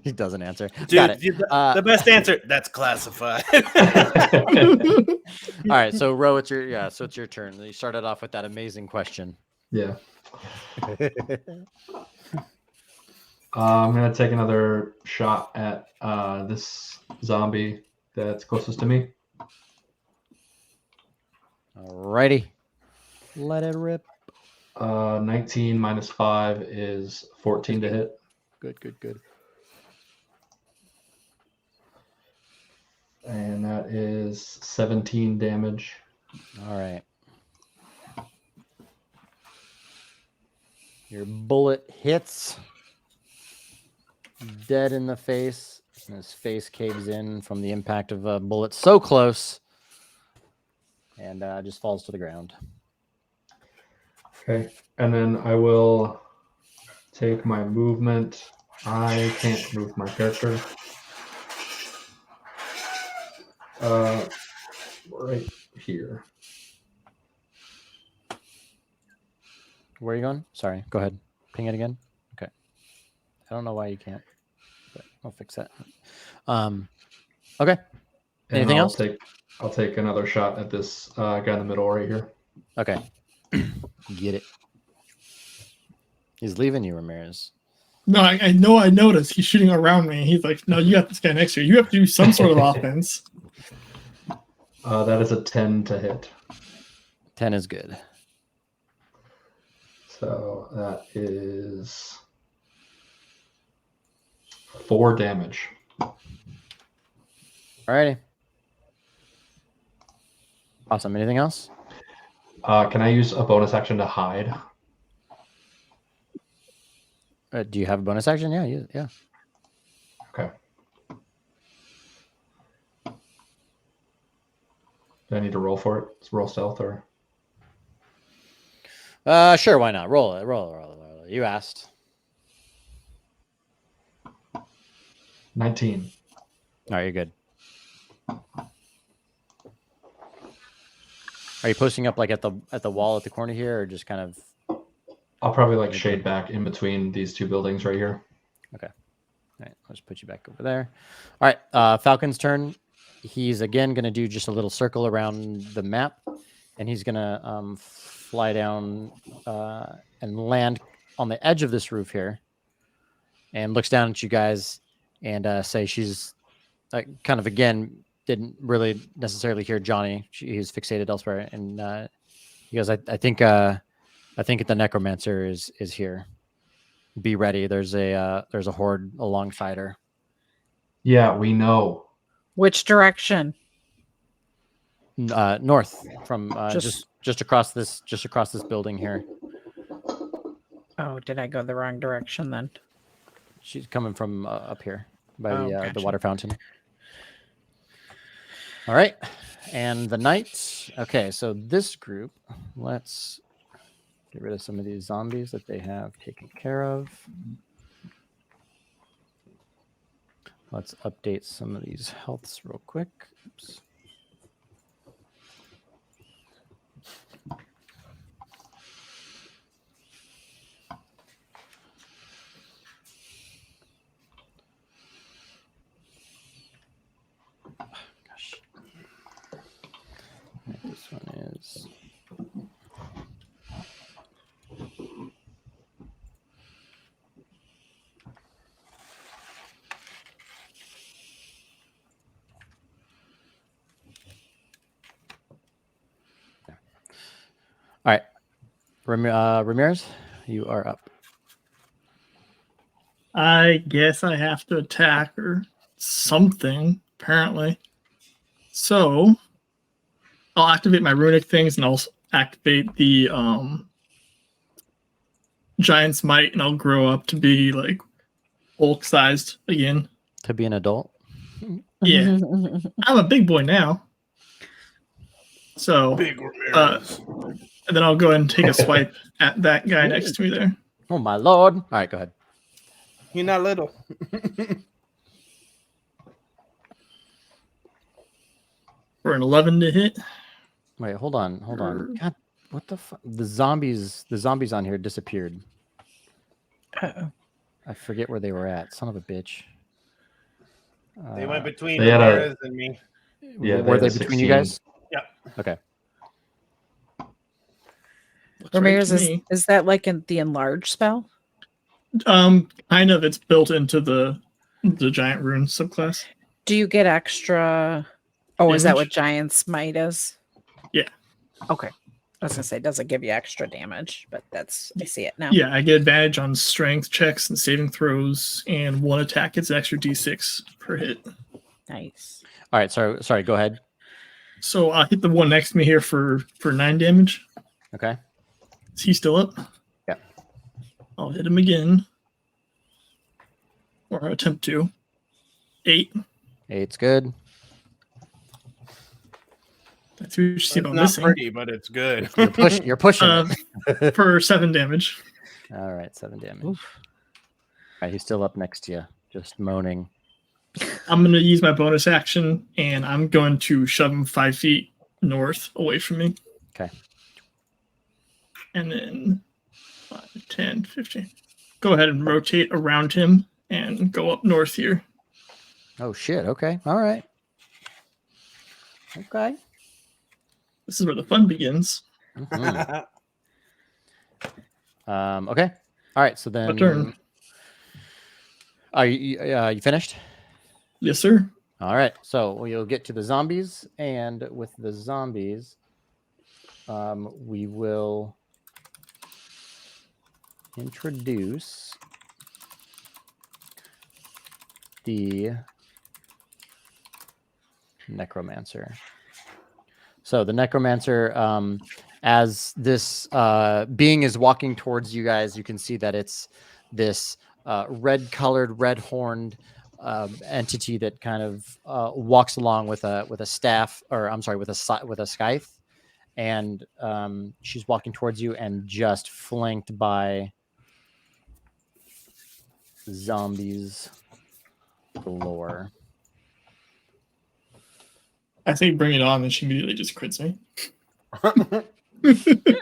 He doesn't answer. Dude, Got it. the best answer. That's classified. All right, so Ro, it's your turn. You started off with that amazing question. Yeah. I'm gonna take another shot at this zombie that's closest to me. Alrighty, let it rip. 19 minus 5 is 14 to hit. Good. And that is 17 damage. All right. Your bullet hits. Dead in the face. And his face caves in from the impact of a bullet so close. And just falls to the ground. Okay. And then I will take my movement. I can't move my character. Right here. Where are you going? Sorry, go ahead. Ping it again. Okay. I don't know why you can't, but I'll fix that. Okay. Anything else? I'll take another shot at this guy in the middle right here. Okay. Get it. He's leaving you, Ramirez. No, I know. I noticed he's shooting around me. He's like, "No, you got this guy next to you. You have to do some sort of offense." That is a 10 to hit. 10 is good. So that is 4 damage. Alrighty. Awesome. Anything else? Can I use a bonus action to hide? Do you have a bonus action? Yeah, yeah. Okay. Do I need to roll for it? It's roll stealth or? Sure, why not? Roll it. Roll it. You asked. 19. All right, you're good. Are you posting up like at the wall at the corner here, or just kind of? I'll probably like shade back in between these two buildings right here. Okay. All right, let's put you back over there. All right, Falcon's turn. He's again going to do just a little circle around the map, and he's going to fly down and land on the edge of this roof here, and looks down at you guys and say she's kind of again didn't really necessarily hear Jonny. He's fixated elsewhere, and he goes, "I think the necromancer is here. Be ready. There's a horde alongside her." Yeah, we know. Which direction? North from Just- just across this building here. Oh, did I go the wrong direction then? She's coming from up here by Oh, the gotcha. water fountain. All right, and the knight. Okay, so this group, let's get rid of some of these zombies that they have taken care of. Let's update some of these healths real quick. Oops. Gosh. All right, this one is. All right, Ramirez, you are up. I guess I have to attack or something, apparently. So I'll activate my runic things and I'll activate the Giant's Might, and I'll grow up to be like Hulk sized again. To be an adult. Yeah. I'm a big boy now. So Big Ramirez. and then I'll go ahead and take a swipe at that guy next to me there. Oh my lord! All right, go ahead. You're not little. For an 11 to hit. Wait, hold on. God, what the fuck? The zombies on here disappeared. Uh-oh. I forget where they were at. Son of a bitch. They went between They had a- Ramirez and me. Yeah, were they they had a between you 16. guys? Yeah. Okay. Looks Ramirez, right to me. is that like in the enlarge spell? Kind of. It's built into the giant rune subclass. Do you get extra? Oh, is that Damage? what Giant's Might is? Yeah. Okay. I was gonna say it doesn't give you extra damage, but that's I see it now. Yeah, I get advantage on strength checks and saving throws, and one attack gets extra d6 per hit. Nice. All right. Sorry. Go ahead. So I'll hit the one next to me here for 9 damage. Okay. Is he still up? Yeah. I'll hit him again. Or attempt to. 8. 8's good. That's what you see It's about not missing. pretty, but it's good. You're pushing. it. For 7 damage. All right. 7 damage. Oof. All right. He's still up next to you, just moaning. I'm going to use my bonus action, and I'm going to shove him 5 feet north away from me. Okay. And then 5, 10, 15. Go ahead and rotate around him and go up north here. Oh shit. Okay. All right. Okay. This is where the fun begins. Mhm. Okay. All right. So then. My turn. Are you finished? Yes, sir. All right. So we'll get to the zombies, and with the zombies, we will introduce the necromancer. So the necromancer, as this being is walking towards you guys, you can see that its this red-colored, red-horned entity that kind of walks along with a staff, or I'm sorry, with a scythe, and she's walking towards you and just flanked by zombies galore. I say bring it on, and she immediately just crits me.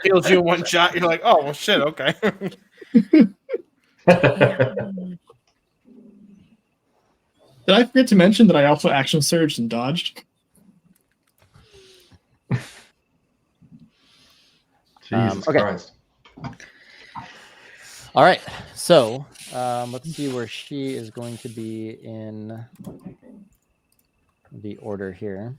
Kills you in one shot. You're like, oh well, shit. Okay. Did I forget to mention that I also action surged and dodged? Jesus okay. Christ. All right, so let's see where she is going to be in the order here.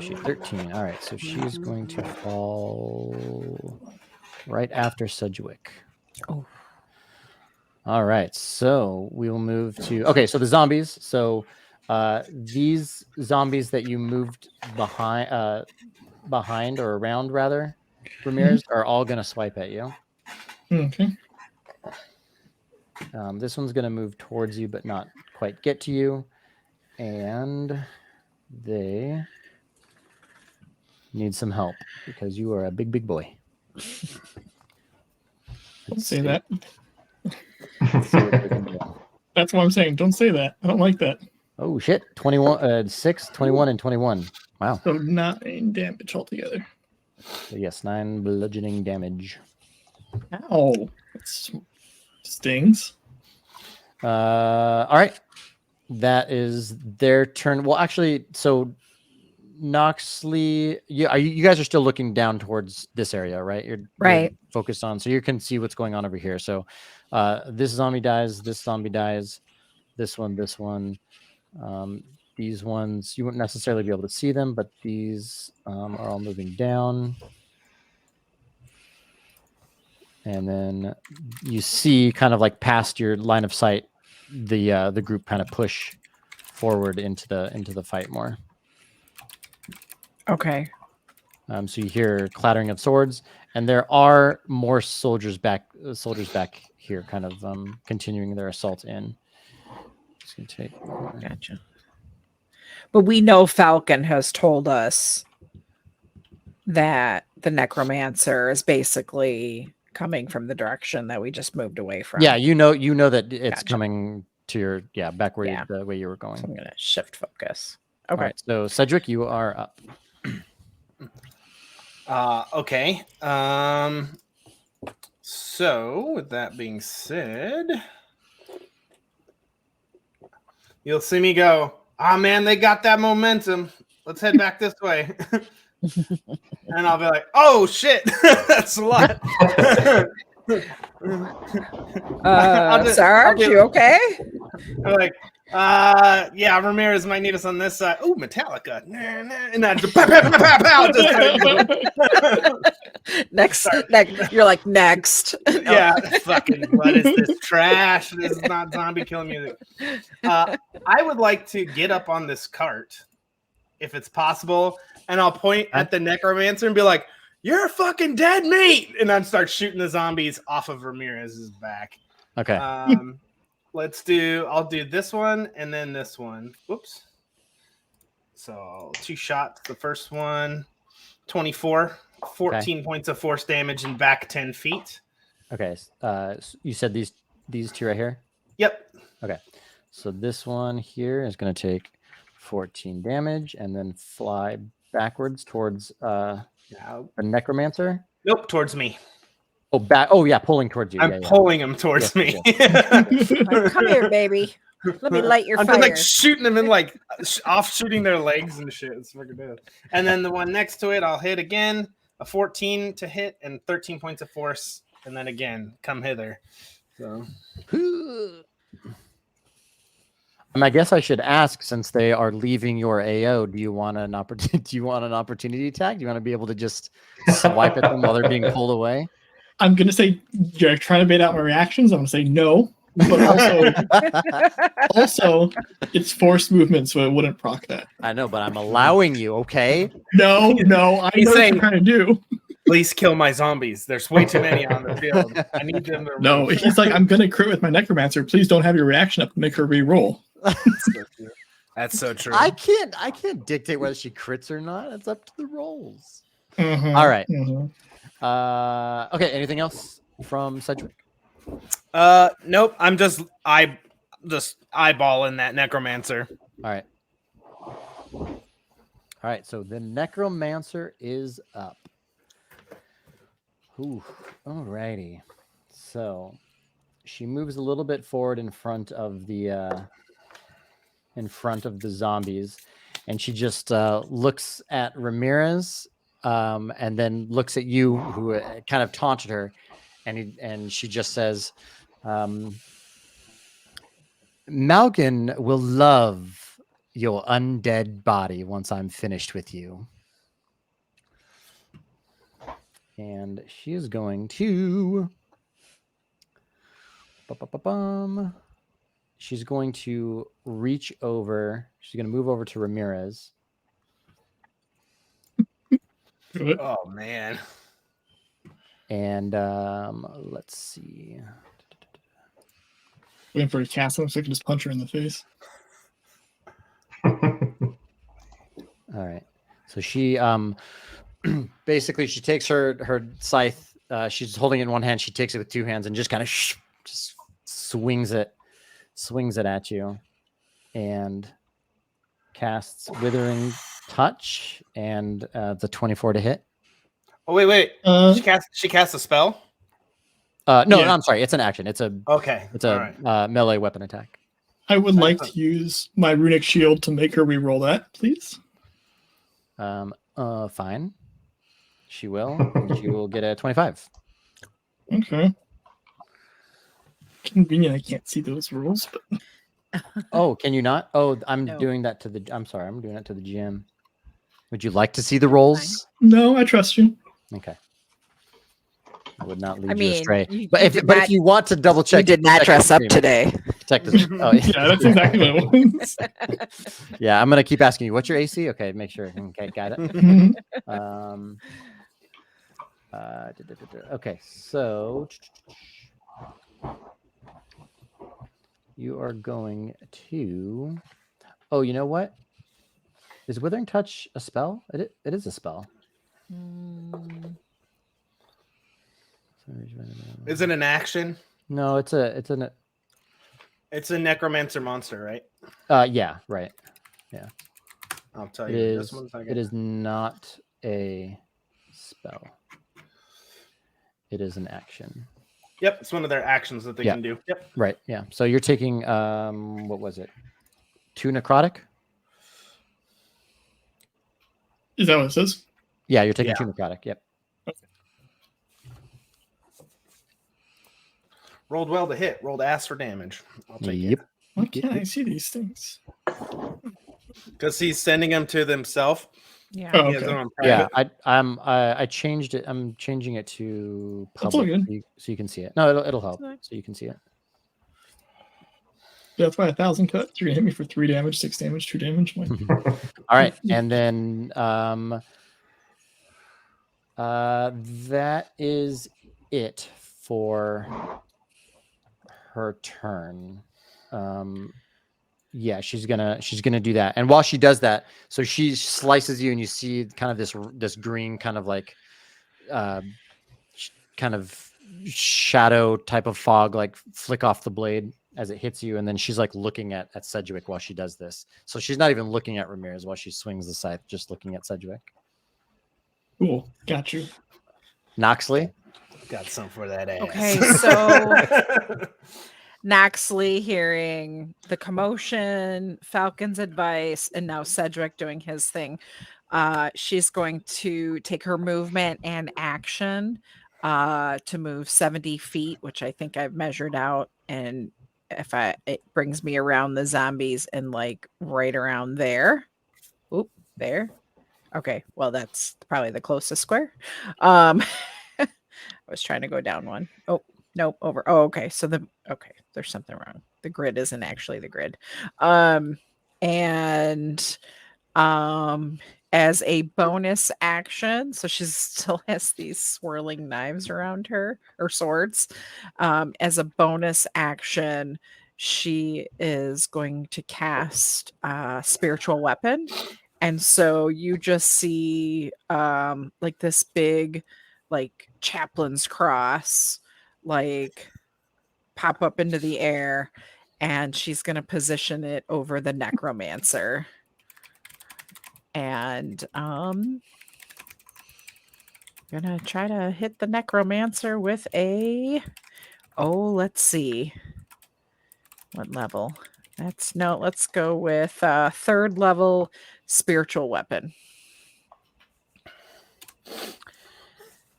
She's 13. All right, so she's going to fall right after Sedgwick. Oh. All right, so we will move to... Okay, so the zombies. So these zombies that you moved behind or around, rather, Ramirez, are all going to swipe at you. Okay. This one's going to move towards you, but not quite get to you. And they need some help because you are a big, big boy. Don't say that. Let's see what they can do. That's what I'm saying. Don't say that. I don't like that. Oh, shit. 21, 6, 21, and 21. Wow. So 9 damage altogether. So yes, 9 bludgeoning damage. Ow. That stings. All right. That is their turn. Well, actually, so Noxley, you guys are still looking down towards this area, right? You're focused on, so you can see what's going on over here. So this zombie dies, this zombie dies, this one. These ones, you wouldn't necessarily be able to see them, but these are all moving down. And then you see kind of like past your line of sight, the group kind of push forward into the fight more. Okay. So you hear clattering of swords, and there are more soldiers back here, kind of continuing their assault in. Just gonna take. Gotcha. But we know Falcon has told us that the necromancer is basically coming from the direction that we just moved away from. Yeah, you know that it's Gotcha. coming to your back where the way you were going. So I'm gonna shift focus. Okay. Okay. All right, so Cedric, you are up. Okay. So with that being said, you'll see me go, oh man, they got that momentum. Let's head back this way. And I'll be like, oh shit, that's a lot. Sarge, you okay? I'm like, yeah, Ramirez might need us on this side. Oh, Metallica. And I just, Next, you're like next. Yeah, fucking, what is this trash? This is not zombie killing music. I would like to get up on this cart, if it's possible, and I'll point at the necromancer and be like, you're fucking dead meat! And I'd start shooting the zombies off of Ramirez's back. Okay. I'll do this one and then this one. Whoops. So 2 shots. The first one, 24, 14 points of force damage and back 10 feet. Okay. You said these 2 right here? Yep. Okay. So this one here is going to take 14 damage and then fly backwards towards a necromancer. Nope, towards me. Oh, back. Oh, yeah, pulling towards you. I'm pulling him towards me. Like, come here, baby. Let me light your I'm fire. just like shooting them and like off shooting their legs and shit. It's freaking good. And then the one next to it, I'll hit again. A 14 to hit and 13 points of force. And then again, come hither. So. I guess I should ask, since they are leaving your AO, do you want an opportunity attack? Do you want to be able to just swipe at them while they're being pulled away? I'm gonna say you're trying to bait out my reactions. I'm gonna say no. But also, it's forced movement, so it wouldn't proc that. I know, but I'm allowing you, okay? No, I know what saying- you're trying to do. Please kill my zombies. There's way too many on the field. I need them to No, move. he's like, I'm gonna crit with my necromancer. Please don't have your reaction up and make her re-roll. That's so true. I can't dictate whether she crits or not. It's up to the rolls. Mhm, All right. mhm. Okay, anything else from Sedgwick? Nope. I'm just eyeballing that necromancer. All right. All right, so the necromancer is up. Ooh, all righty. So she moves a little bit forward in front of the zombies, and she just looks at Ramirez, and then looks at you, who kind of taunted her, and she just says, "Malkin will love your undead body once I'm finished with you." And she is going to... She's going to reach over. She's going to move over to Ramirez. Good. Oh man. And let's see. Waiting for her to cast him so I can just punch her in the face. All right. So she basically she takes her scythe. She's holding it in one hand. She takes it with two hands and just kind of just swings it at you, and casts Withering Touch and the 24 to hit. Oh wait. Uh, She cast a spell. No, Yeah. I'm sorry. It's an action. It's a Okay. melee weapon attack. I would like to use my runic shield to make her re-roll that, please. Fine. She will. And she will get a 25. Okay. Convenient. I can't see those rules, but Oh, can you not? Oh, I'm No. doing that to the. I'm sorry. I'm doing that to the GM. Would you like to see the rolls? no, I trust you. Okay. I would not lead I you mean, astray. you If did not- you want to double check, You did not check dress the up stream. today. Check this. Oh, Yeah, that's exactly what it was. yeah, I'm gonna keep asking you. What's your AC? Okay, make sure. Okay, got it. Mhm. Okay, so you are going to. Oh, you know what? Is Withering Touch a spell? It is a spell. Is it an action? No, it's a It's a necromancer monster, right? yeah, right. I'll tell It you. is. This one second. It is not a spell. It is an action. Yep, it's one of their actions that they Yeah. can do. Yep. Right. Yeah. So you're taking what was it? 2 necrotic? Is that what it says? Yeah, you're taking Yeah. 2 necrotic. Yep. Rolled well to hit. Rolled ass for damage. I'll take Yep. it. Why can't I see these things? Because he's sending them to themselves. Yeah. Oh, He has them okay. on Yeah, private. I changed it. I'm changing it to That's all public good. so you can see it. No, it'll help Fine. so you can see it. That's why 1,000 cut. You're gonna hit me for 3 damage, 6 damage, 2 damage. I'm like, All right, and then that is it for her turn. Yeah, she's gonna do that, and while she does that, so she slices you, and you see kind of this green kind of like kind of shadow type of fog like flick off the blade as it hits you, and then she's like looking at Sedgwick while she does this. So she's not even looking at Ramirez while she swings the scythe, just looking at Sedgwick. cool, got you. Noxley. Got some for that ass. Okay, so Noxley hearing the commotion, Falcon's advice, and now Sedgwick doing his thing. She's going to take her movement and action to move 70 feet, which I think I've measured out. And it brings me around the zombies and like right around there. Oop, there. Okay, well, that's probably the closest square. I was trying to go down one. Oh, Nope, over. Oh, okay. So there's something wrong. The grid isn't actually the grid. And as a bonus action, so she still has these swirling knives around her, or swords. As a bonus action, she is going to cast spiritual weapon. And so you just see like this big like chaplain's cross like pop up into the air, and she's going to position it over the necromancer. And gonna try to hit the necromancer with a let's see what level. Let's go with 3rd level spiritual weapon.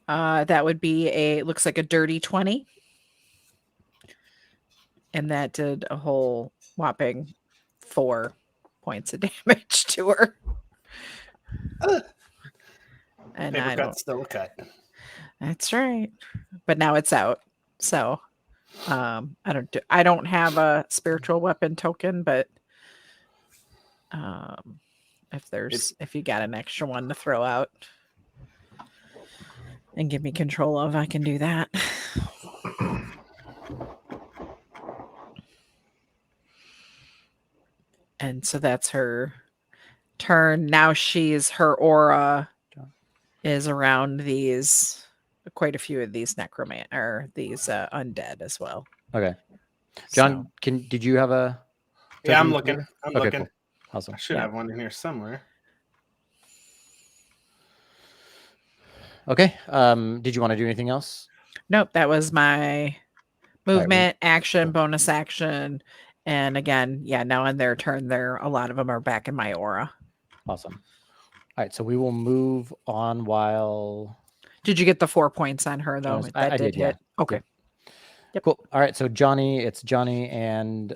That would be looks like a dirty 20. And that did a whole whopping 4 points of damage to her. And Paper I don't. cut's still a cut. That's right. But now it's out. So I don't have a spiritual weapon token, but if you got an extra one to throw out and give me control of, I can do that. And so that's her turn. Now her aura is around quite a few of these undead as well. Okay. John, did you have a? Yeah, I'm looking. I'm okay, looking. cool. Awesome. I should have one in here somewhere. Okay. Did you want to do anything else? Nope, that was my movement, action, cool. bonus action. And again, now on their turn, a lot of them are back in my aura. Awesome. All right, so we will move on while. Did you get the 4 points on her though? I did hit. Yeah. Okay. Yep. Cool. All right, so it's Jonny and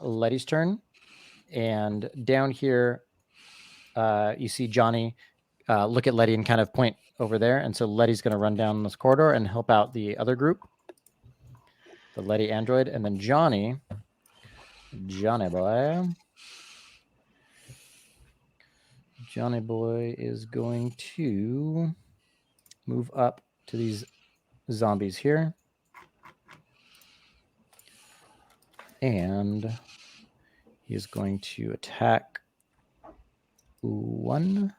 Letty's turn, and down here, you see Jonny look at Letty and kind of point over there, and so Letty's going to run down this corridor and help out the other group, the Letty android, and then Jonny boy is going to move up to these zombies here. And he's going to attack one.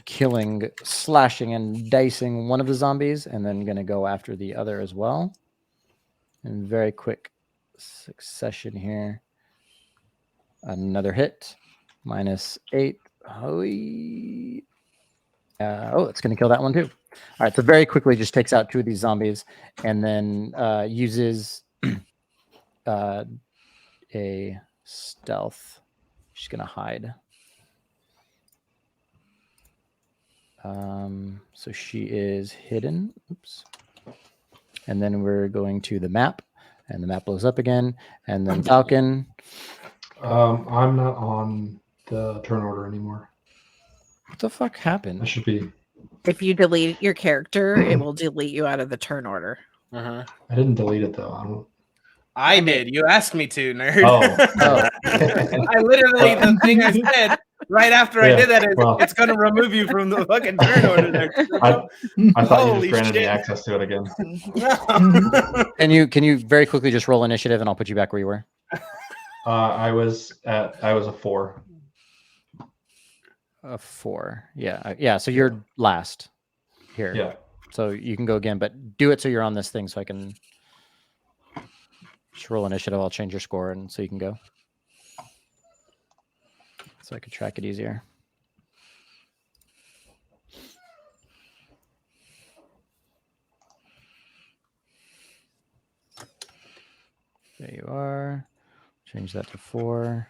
Killing, slashing, and dicing one of the zombies, and then going to go after the other as well. In very quick succession here. Another hit. -8. It's going to kill that one too. All right, so very quickly just takes out 2 of these zombies, and then uses a stealth. She's going to hide. So she is hidden. Oops. And then we're going to the map, and the map blows up again. And then Falcon. I'm not on the turn order anymore. What the fuck happened? I should be. If you delete your character, it will delete you out of the turn order. Uh-huh. I didn't delete it though. I did. You asked me to, nerd. Oh. I literally, the thing I said right after I did that is it's going to remove you from the fucking turn order there. I thought you Holy just granted me shit. access to it again. Can you very quickly just roll initiative, and I'll put you back where you were? I was a 4. A 4. Yeah. So you're last here. Yeah. So you can go again, but do it so you're on this thing, so I can just roll initiative. I'll change your score, and so you can go. So I could track it easier. There you are. Change that to 4.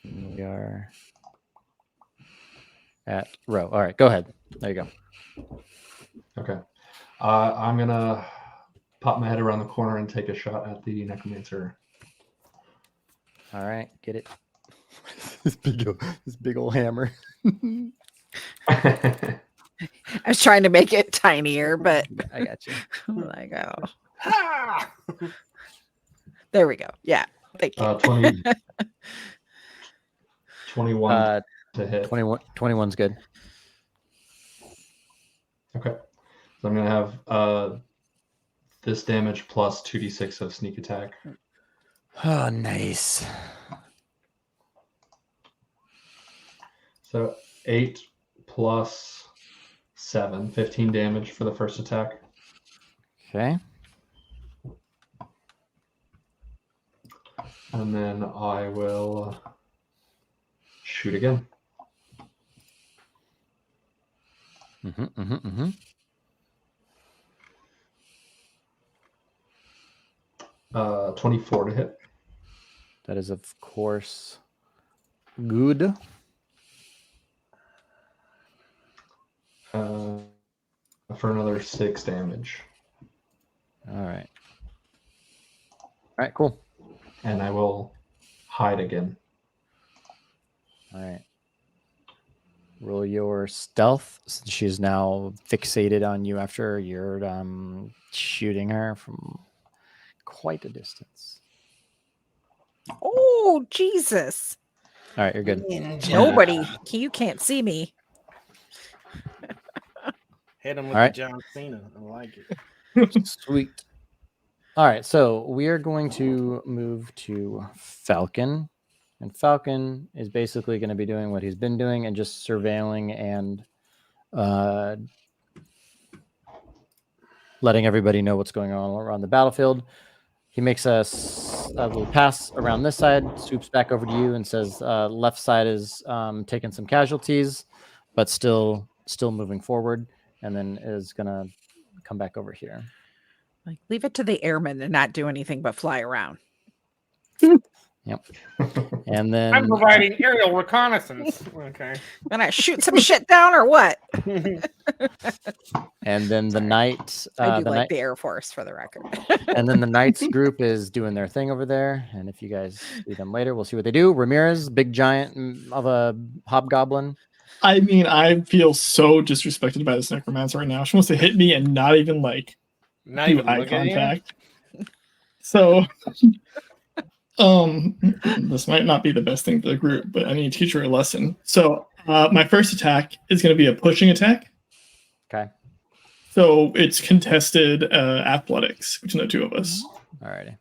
And we are at row. All right, go ahead. There you go. Okay. I'm gonna pop my head around the corner and take a shot at the necromancer. All right, get it. This big old hammer. I was trying to make it tinier, but I got you. like, oh, Ha! there we go. Yeah, thank you. 20, 21 to hit. 21's good. Okay. So I'm going to have this damage plus 2d6 of sneak attack. Oh, nice. So 8 plus 7, 15 damage for the first attack. Okay. And then I will shoot again. 24 to hit. That is, of course, good. For another 6 damage. All right. All right, cool. And I will hide again. All right. Roll your stealth, since she's now fixated on you after you're shooting her from quite a distance. Oh, Jesus. All right, you're good. Nobody. You can't see me. Hit him with All right. the John Cena. I like it. Sweet. All right, so we are going to move to Falcon. And Falcon is basically going to be doing what he's been doing and just surveilling and letting everybody know what's going on around the battlefield. He makes a little pass around this side, swoops back over to you, and says, "Left side is taking some casualties, but still moving forward." And then is gonna come back over here. Like, leave it to the airmen to not do anything but fly around. Yep. And then I'm providing aerial reconnaissance. Okay. Gonna shoot some shit down or what? and then the knight. I do the like knight, the Air Force for the record. and then the knights group is doing their thing over there. And if you guys see them later, we'll see what they do. Ramirez, big giant of a hobgoblin. I mean, I feel so disrespected by this necromancer right now. She wants to hit me and not even like Not do even eye look at you. contact. So, this might not be the best thing for the group, but I need to teach her a lesson. So, my first attack is going to be a pushing attack. Okay. So it's contested athletics between the two of us. All righty.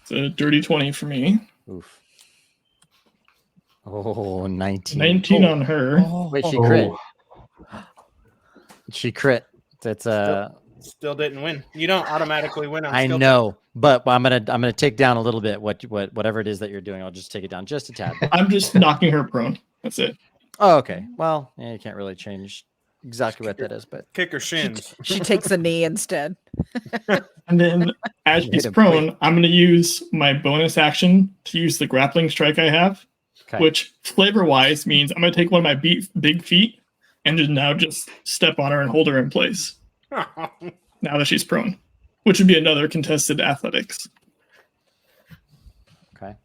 It's a dirty 20 for me. Oof. Oh, 19. 19 on her. Wait, she crit. She crit. It's Still didn't win. You don't automatically win on I skill know, but I'm gonna take down a little bit whatever it is that you're doing. I'll just take it down just a tad. I'm just knocking her prone. That's it. Oh, okay. Well, yeah, you can't really change exactly what that is, but Kick her shins. She takes a knee instead. And then as she's prone, I'm going to use my bonus action to use the grappling strike I have, okay. which flavor-wise means I'm going to take one of my big feet and just step on her and hold her in place now that she's prone, which would be another contested athletics. Okay.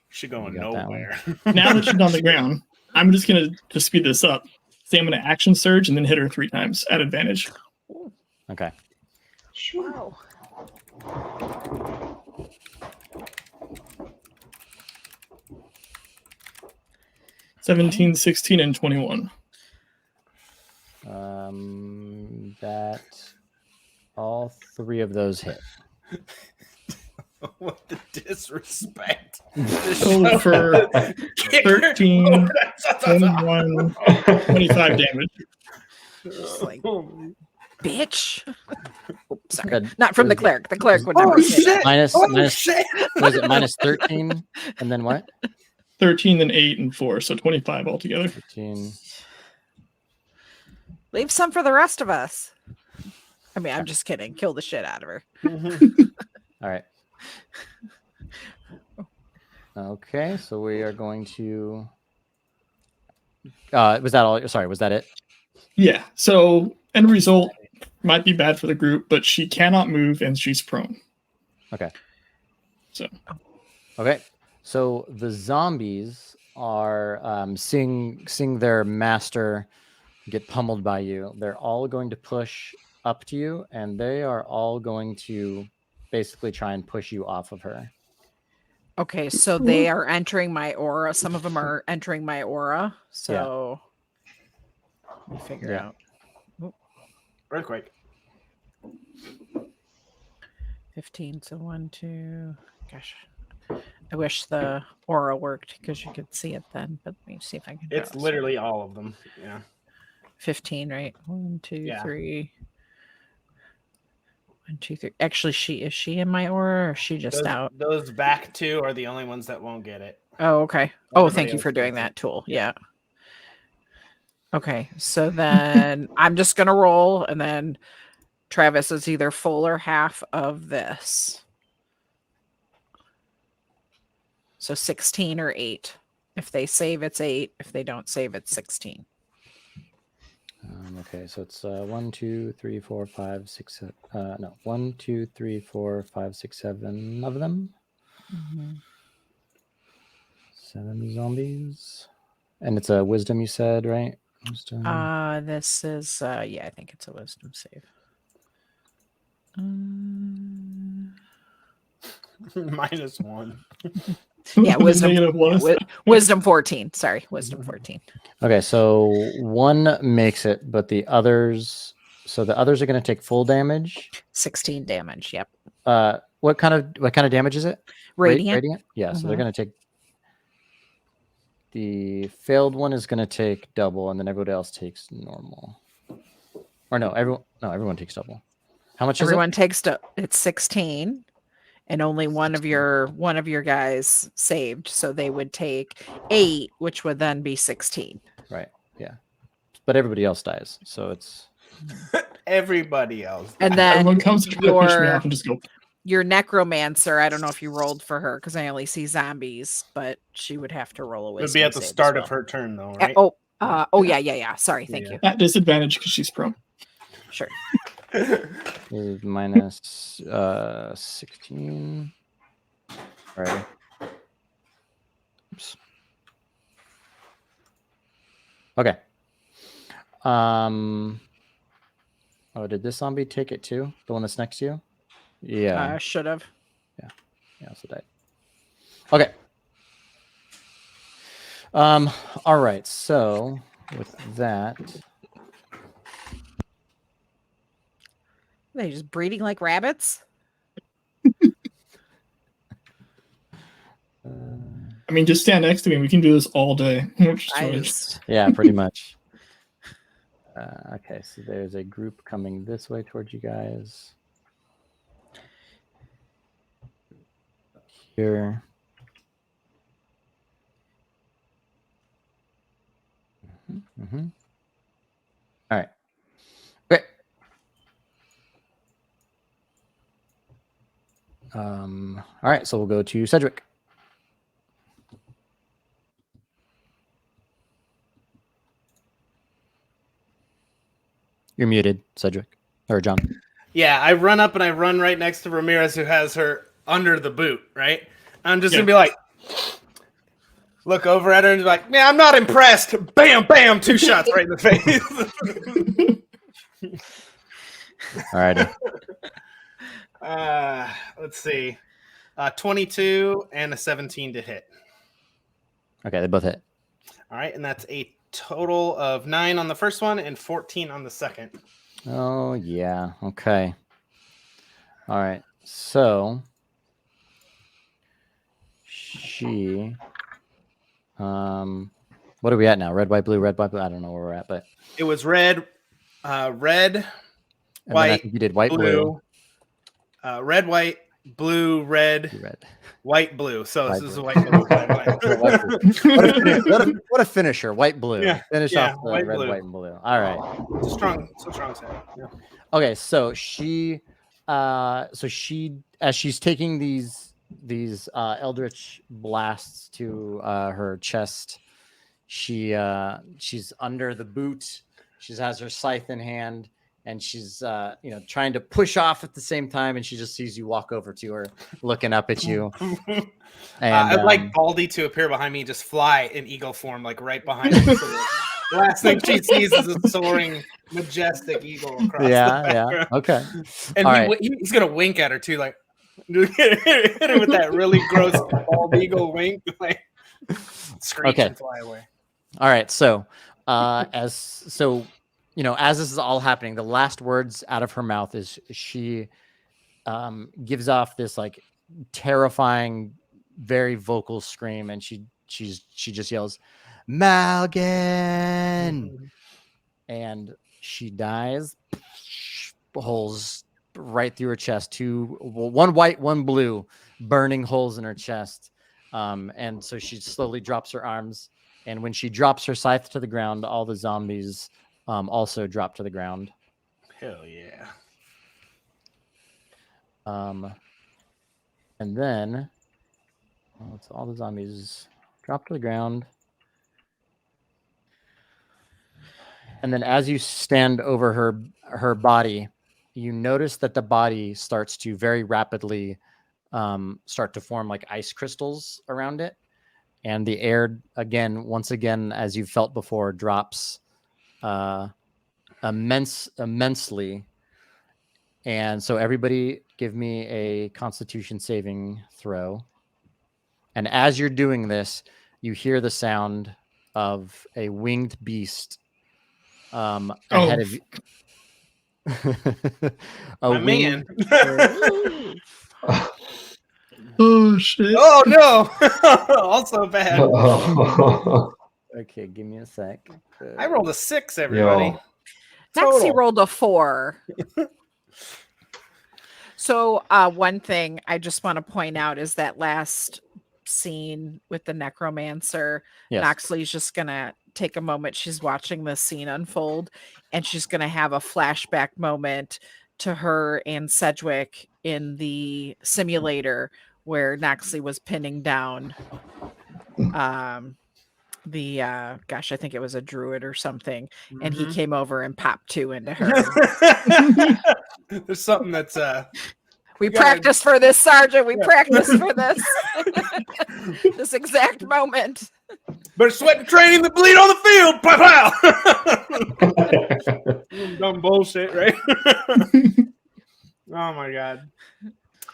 She going You got that nowhere. Now that she's on the ground, I'm just going to speed this up. Say I'm going to action surge and then hit her 3 times at advantage. Okay. Wow. $17, 16, and 21. That all 3 of those hit. What the disrespect. So for 13, 21, 25 damage. Just like, bitch. Oops, sorry. Good. Not from the cleric. The cleric would never say that. Minus, shit. was it minus 13? And then what? 13, then 8, and 4. So 25 altogether. 13. Leave some for the rest of us. I mean, I'm just kidding. Kill the shit out of her. All right. Okay, so we are going to. Was that all? Sorry, was that it? Yeah. So end result might be bad for the group, but she cannot move and she's prone. Okay. So Okay. So the zombies are seeing their master get pummeled by you. They're all going to push up to you, and they are all going to basically try and push you off of her. Okay, so they are entering my aura. Some of them are entering my aura. So let me figure Yeah. out. Earthquake. 15. So 1, 2. Gosh, I wish the aura worked because you could see it then. But let me see if I can. It's draw literally all of them. Yeah. 15, right? 1, 2, Yeah. 3. 1, 2, 3. Actually, is she in my aura or is she just out? Those back two are the only ones that won't get it. Oh, okay. Oh, Everybody thank you else for doing gets it. that, Tool. Yeah. Yeah. Okay, so then I'm just gonna roll, and then Travis is either full or half of this. So 16 or 8. If they save, it's 8. If they don't save, it's 16. Okay, so it's 1, 2, 3, 4, 5, 6. No, 1, 2, 3, 4, 5, 6, 7 of them. 7 zombies, and it's a wisdom. You said, right? Wisdom. This is yeah, I think it's a wisdom save. -1. Yeah, wisdom. -1 Wisdom 14. Sorry, wisdom 14. Okay, so one makes it, but the others. So the others are going to take full damage. 16 damage. Yep. What kind of damage is it? Radiant. Radiant. Yeah, so they're going to take. The failed one is going to take double, and then everybody else takes normal. Or no, everyone takes double. How much Everyone is it? takes it's 16, and only one of your guys saved, so they would take 8, which would then be 16. Right. Yeah. But everybody else dies, so it's Everybody else. And then everyone comes to try to push me off and just go. your necromancer, I don't know if you rolled for her because I only see zombies, but she would have to roll a It would wisdom be at the save as start well. of her turn, though, right? Yeah. Sorry, thank you. At disadvantage because she's prone. Sure. is minus 16. All right. Oops. Okay. Oh, did this zombie take it too? The one that's next to you? Yeah. Should have. Yeah, also died. Okay. All right. So with that, They just breeding like rabbits. I mean, just stand next to me. We can do this all day. yeah, pretty much. Okay, so there's a group coming this way towards you guys. Here. All right. Great. All right, so we'll go to Cedric. You're muted, Cedric. Or John. Yeah, I run up and I run right next to Ramirez, who has her under the boot, right? I'm just going to be like, look over at her and be like, man, I'm not impressed. Bam, bam, 2 shots right in the face. All righty. Let's see. 22 and a 17 to hit. Okay, they both hit. All right, and that's a total of 9 on the first one and 14 on the second. Oh, yeah. Okay. All right. So she what are we at now? Red, white, blue, red, white, blue. I don't know where we're at, but it was red, white, I think you did white, blue. Red, white, blue, red, white, blue. So white, this is blue. a white, blue, what a finisher. White, blue. Yeah. Finish off the white, red, blue. white, and blue. All right. It's a strong set. Yeah. Okay, so she as she's taking these eldritch blasts to her chest, she's under the boot. She has her scythe in hand, and she's trying to push off at the same time, and she just sees you walk over to her, looking up at you. And I'd like Baldy to appear behind me, just fly in eagle form, like right behind me. So the last thing she sees is a soaring, majestic eagle across the background. Okay. And he's gonna wink at her too, like hit her with that really gross bald eagle wink, like screech and fly away. All right. So, as this is all happening, the last words out of her mouth is she gives off this like terrifying, very vocal scream, and she just yells, "Malgan!" And she dies. Holes right through her chest. One white, one blue, burning holes in her chest. And so she slowly drops her arms. And when she drops her scythe to the ground, all the zombies also drop to the ground. Hell yeah. And then all the zombies drop to the ground. And then as you stand over her body, you notice that the body starts to very rapidly start to form like ice crystals around it. And the air, once again, as you've felt before, drops immensely. And so everybody give me a Constitution saving throw. And as you're doing this, you hear the sound of a winged beast ahead of you. Man. Oh shit! Oh no! Also bad. Okay, give me a sec. I rolled a 6, everybody. Maxie rolled a 4. So one thing I just want to point out is that last scene with the necromancer. Yes. Noxley's just gonna take a moment. She's watching this scene unfold, and she's gonna have a flashback moment to her and Sedgwick in the simulator where Noxley was pinning down I think it was a druid or something, and he came over and popped 2 into her. There's something that's we practiced for this, Sergeant. We practiced for this. This exact moment. But sweat and training the bleed on the field. Pow pow. Dumb bullshit, right? Oh my god.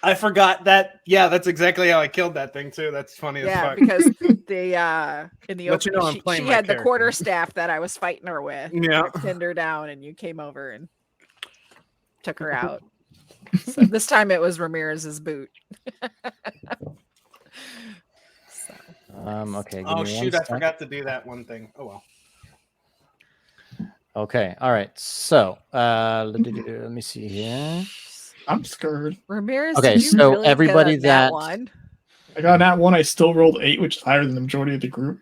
I forgot that. Yeah, that's exactly how I killed that thing too. That's funny as fuck. Because the in the opening, she had the quarterstaff that I was fighting her with. Yeah, I pinned her down, and you came over and took her out. So this time it was Ramirez's boot. Okay. Oh shoot! I forgot to do that one thing. Oh well. Okay. All right. So let me see here. I'm scared. Ramirez. Okay, so really everybody that one? I got that one. I still rolled 8, which is higher than the majority of the group.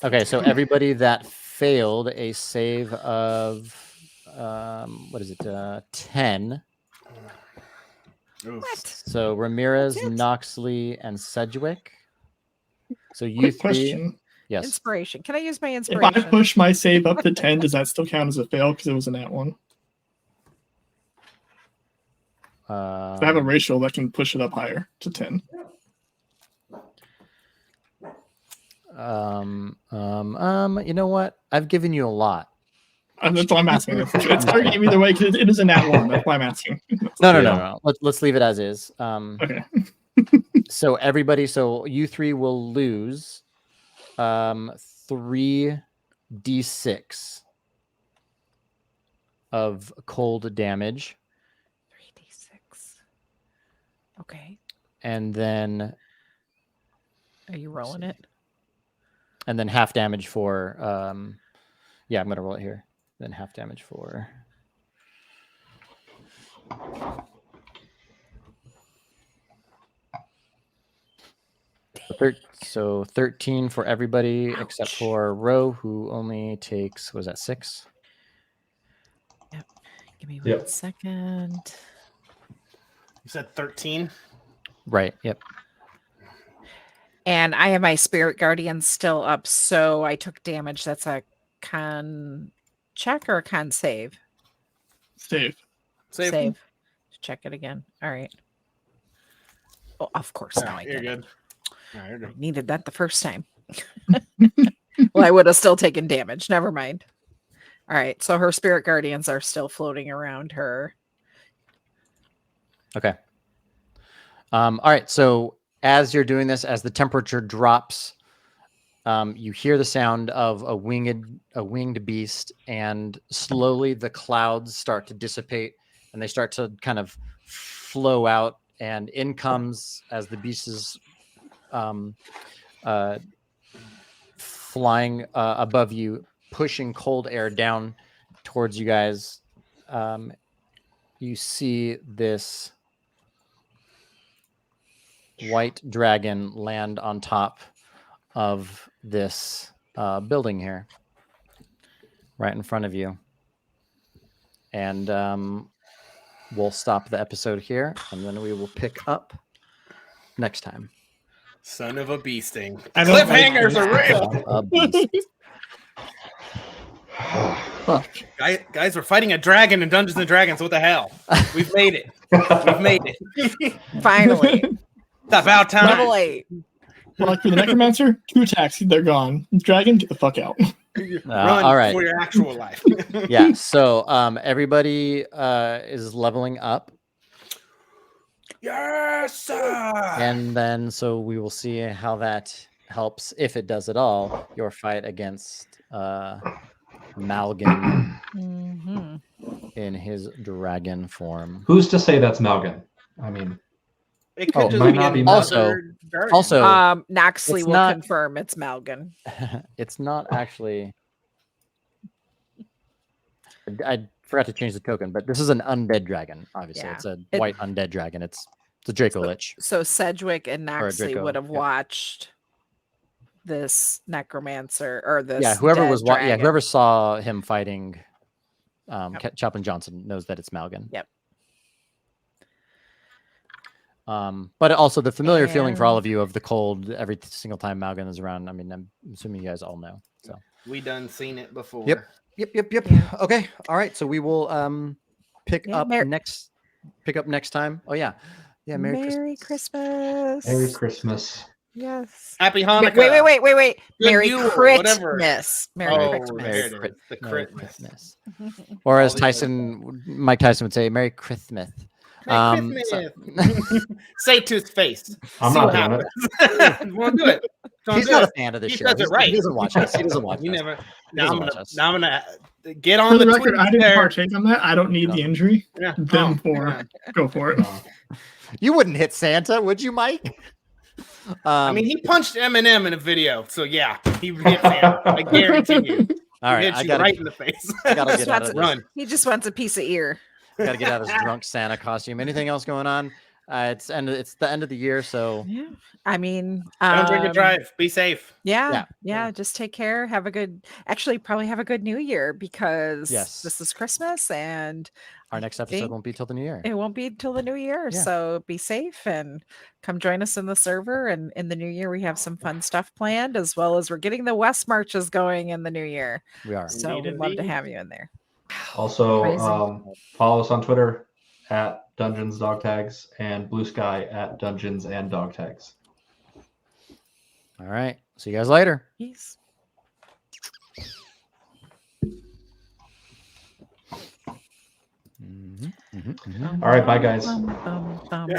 Okay, so everybody that failed a save of 10. What? So Ramirez, Noxley, and Sedgwick. So you Quick question. Yes. Inspiration. Can I use my inspiration? If I push my save up to 10, does that still count as a fail because it was a nat 1? I have a ratio that can push it up higher to 10. You know what? I've given you a lot. That's why I'm asking. It's targeting either way because it is a nat 1. That's why I'm asking. No. Let's leave it as is. Okay. So everybody, so you 3 will lose 3d6 of cold damage. 3d6. Okay. And then are you rolling it? And then half damage for I'm gonna roll it here. Then half damage for so 13 for everybody. Ouch. Except for Ro, who only takes, was that 6? Yep. Give me 1 second. You said 13? Right, yep. And I have my spirit guardian still up, so I took damage. That's a con check or a con save? Save. Save. Check it again. All right. Oh, of course. Now I You're get it. good. No, you're I good. needed that the first time. Well, I would have still taken damage. Never mind. All right. So her spirit guardians are still floating around her. Okay. All right. So as you're doing this, as the temperature drops, you hear the sound of a winged beast, and slowly the clouds start to dissipate, and they start to kind of flow out. And in comes, as the beast is flying above you, pushing cold air down towards you guys. You see this white dragon land on top of this building here, right in front of you. And we'll stop the episode here, and then we will pick up next time. Son of a bee sting. I don't Cliffhangers like are real. A beast. Fuck. Guys, we're fighting a dragon in Dungeons and Dragons. What the hell? We've made it. We've made it. Finally. It's about time. Level 8. Like for the necromancer, 2 attacks, they're gone. Dragon, get the fuck out. Run all right. for your actual life. Yeah. So everybody is leveling up. Yes. And then, so we will see how that helps, if it does at all, your fight against Malgan Mm-hmm. in his dragon form. Who's to say that's Malgan? I mean, It could Oh, just might be not be another dragon. Also, Noxley It's will not- confirm it's Malgan. it's not actually. I forgot to change the token, but this is an undead dragon. Obviously, Yeah. it's a It- white undead dragon. It's a Draco Lich. So Sedgwick and Or a Noxley Draco, would have yep. watched this necromancer or this. Yeah, whoever dead was dragon. whoever saw him fighting Chaplain Johnson knows that it's Malgan. Yep. But also the familiar feeling for all And- of you of the cold every single time Malgan is around. I mean, I'm assuming you guys all know. So We done seen it before. Yep. Yep. Yeah. Okay. All right. So we will pick Yeah, up next time. Oh yeah. Yeah. Merry Christmas. Merry Christmas. Yes. Happy Ma- Hanukkah. Wait. Good Merry Yule, whatever. Christmas. Merry Oh, Christmas. there it is. The Merry Christmas. Christmas. Or as All the other Mike Tyson would say, Merry Christmas. Merry so- Christmas. Say it to his face. I'm See not what doing it. happens. Won't do it. Don't He's do not it. a fan of this He show. does it right. He doesn't watch us. He doesn't watch You us. never. He Now doesn't I'm watch gonna. us. Now I'm gonna get on For the the record, tweet I didn't there. partake on that. I don't need the injury. Yeah. Them Oh, for yeah. go for it. You wouldn't hit Santa, would you, Mike? I mean, he punched Eminem in a video, so yeah, he hit Sam. I guarantee you. all He right. hit I you gotta, right in the face. I gotta Just get out wants of to this. Run. He just wants a piece of ear. Gotta get out of this drunk Santa costume. Anything else going on? It's the end of the year, so Yeah. I mean, Don't drink and drive. Be safe. Yeah, Yeah. just take care. Have a good, actually, probably have a good new year because Yes. this is Christmas and our next episode think won't be till the new year. it won't be till the new year. Yeah. So be safe and come join us in the server. And in the new year, we have some fun stuff planned, as well as we're getting the West marches going in the new year. We are. So Indeed, we'd love to indeed. have you in there. Also, Crazy. follow us on Twitter at dungeonsdogtags and Blue Sky at dungeonsandDogtags. All right. See you guys later. Peace. Mhm, mhm, mhm. All right, bye, guys. Bum, bum, bum.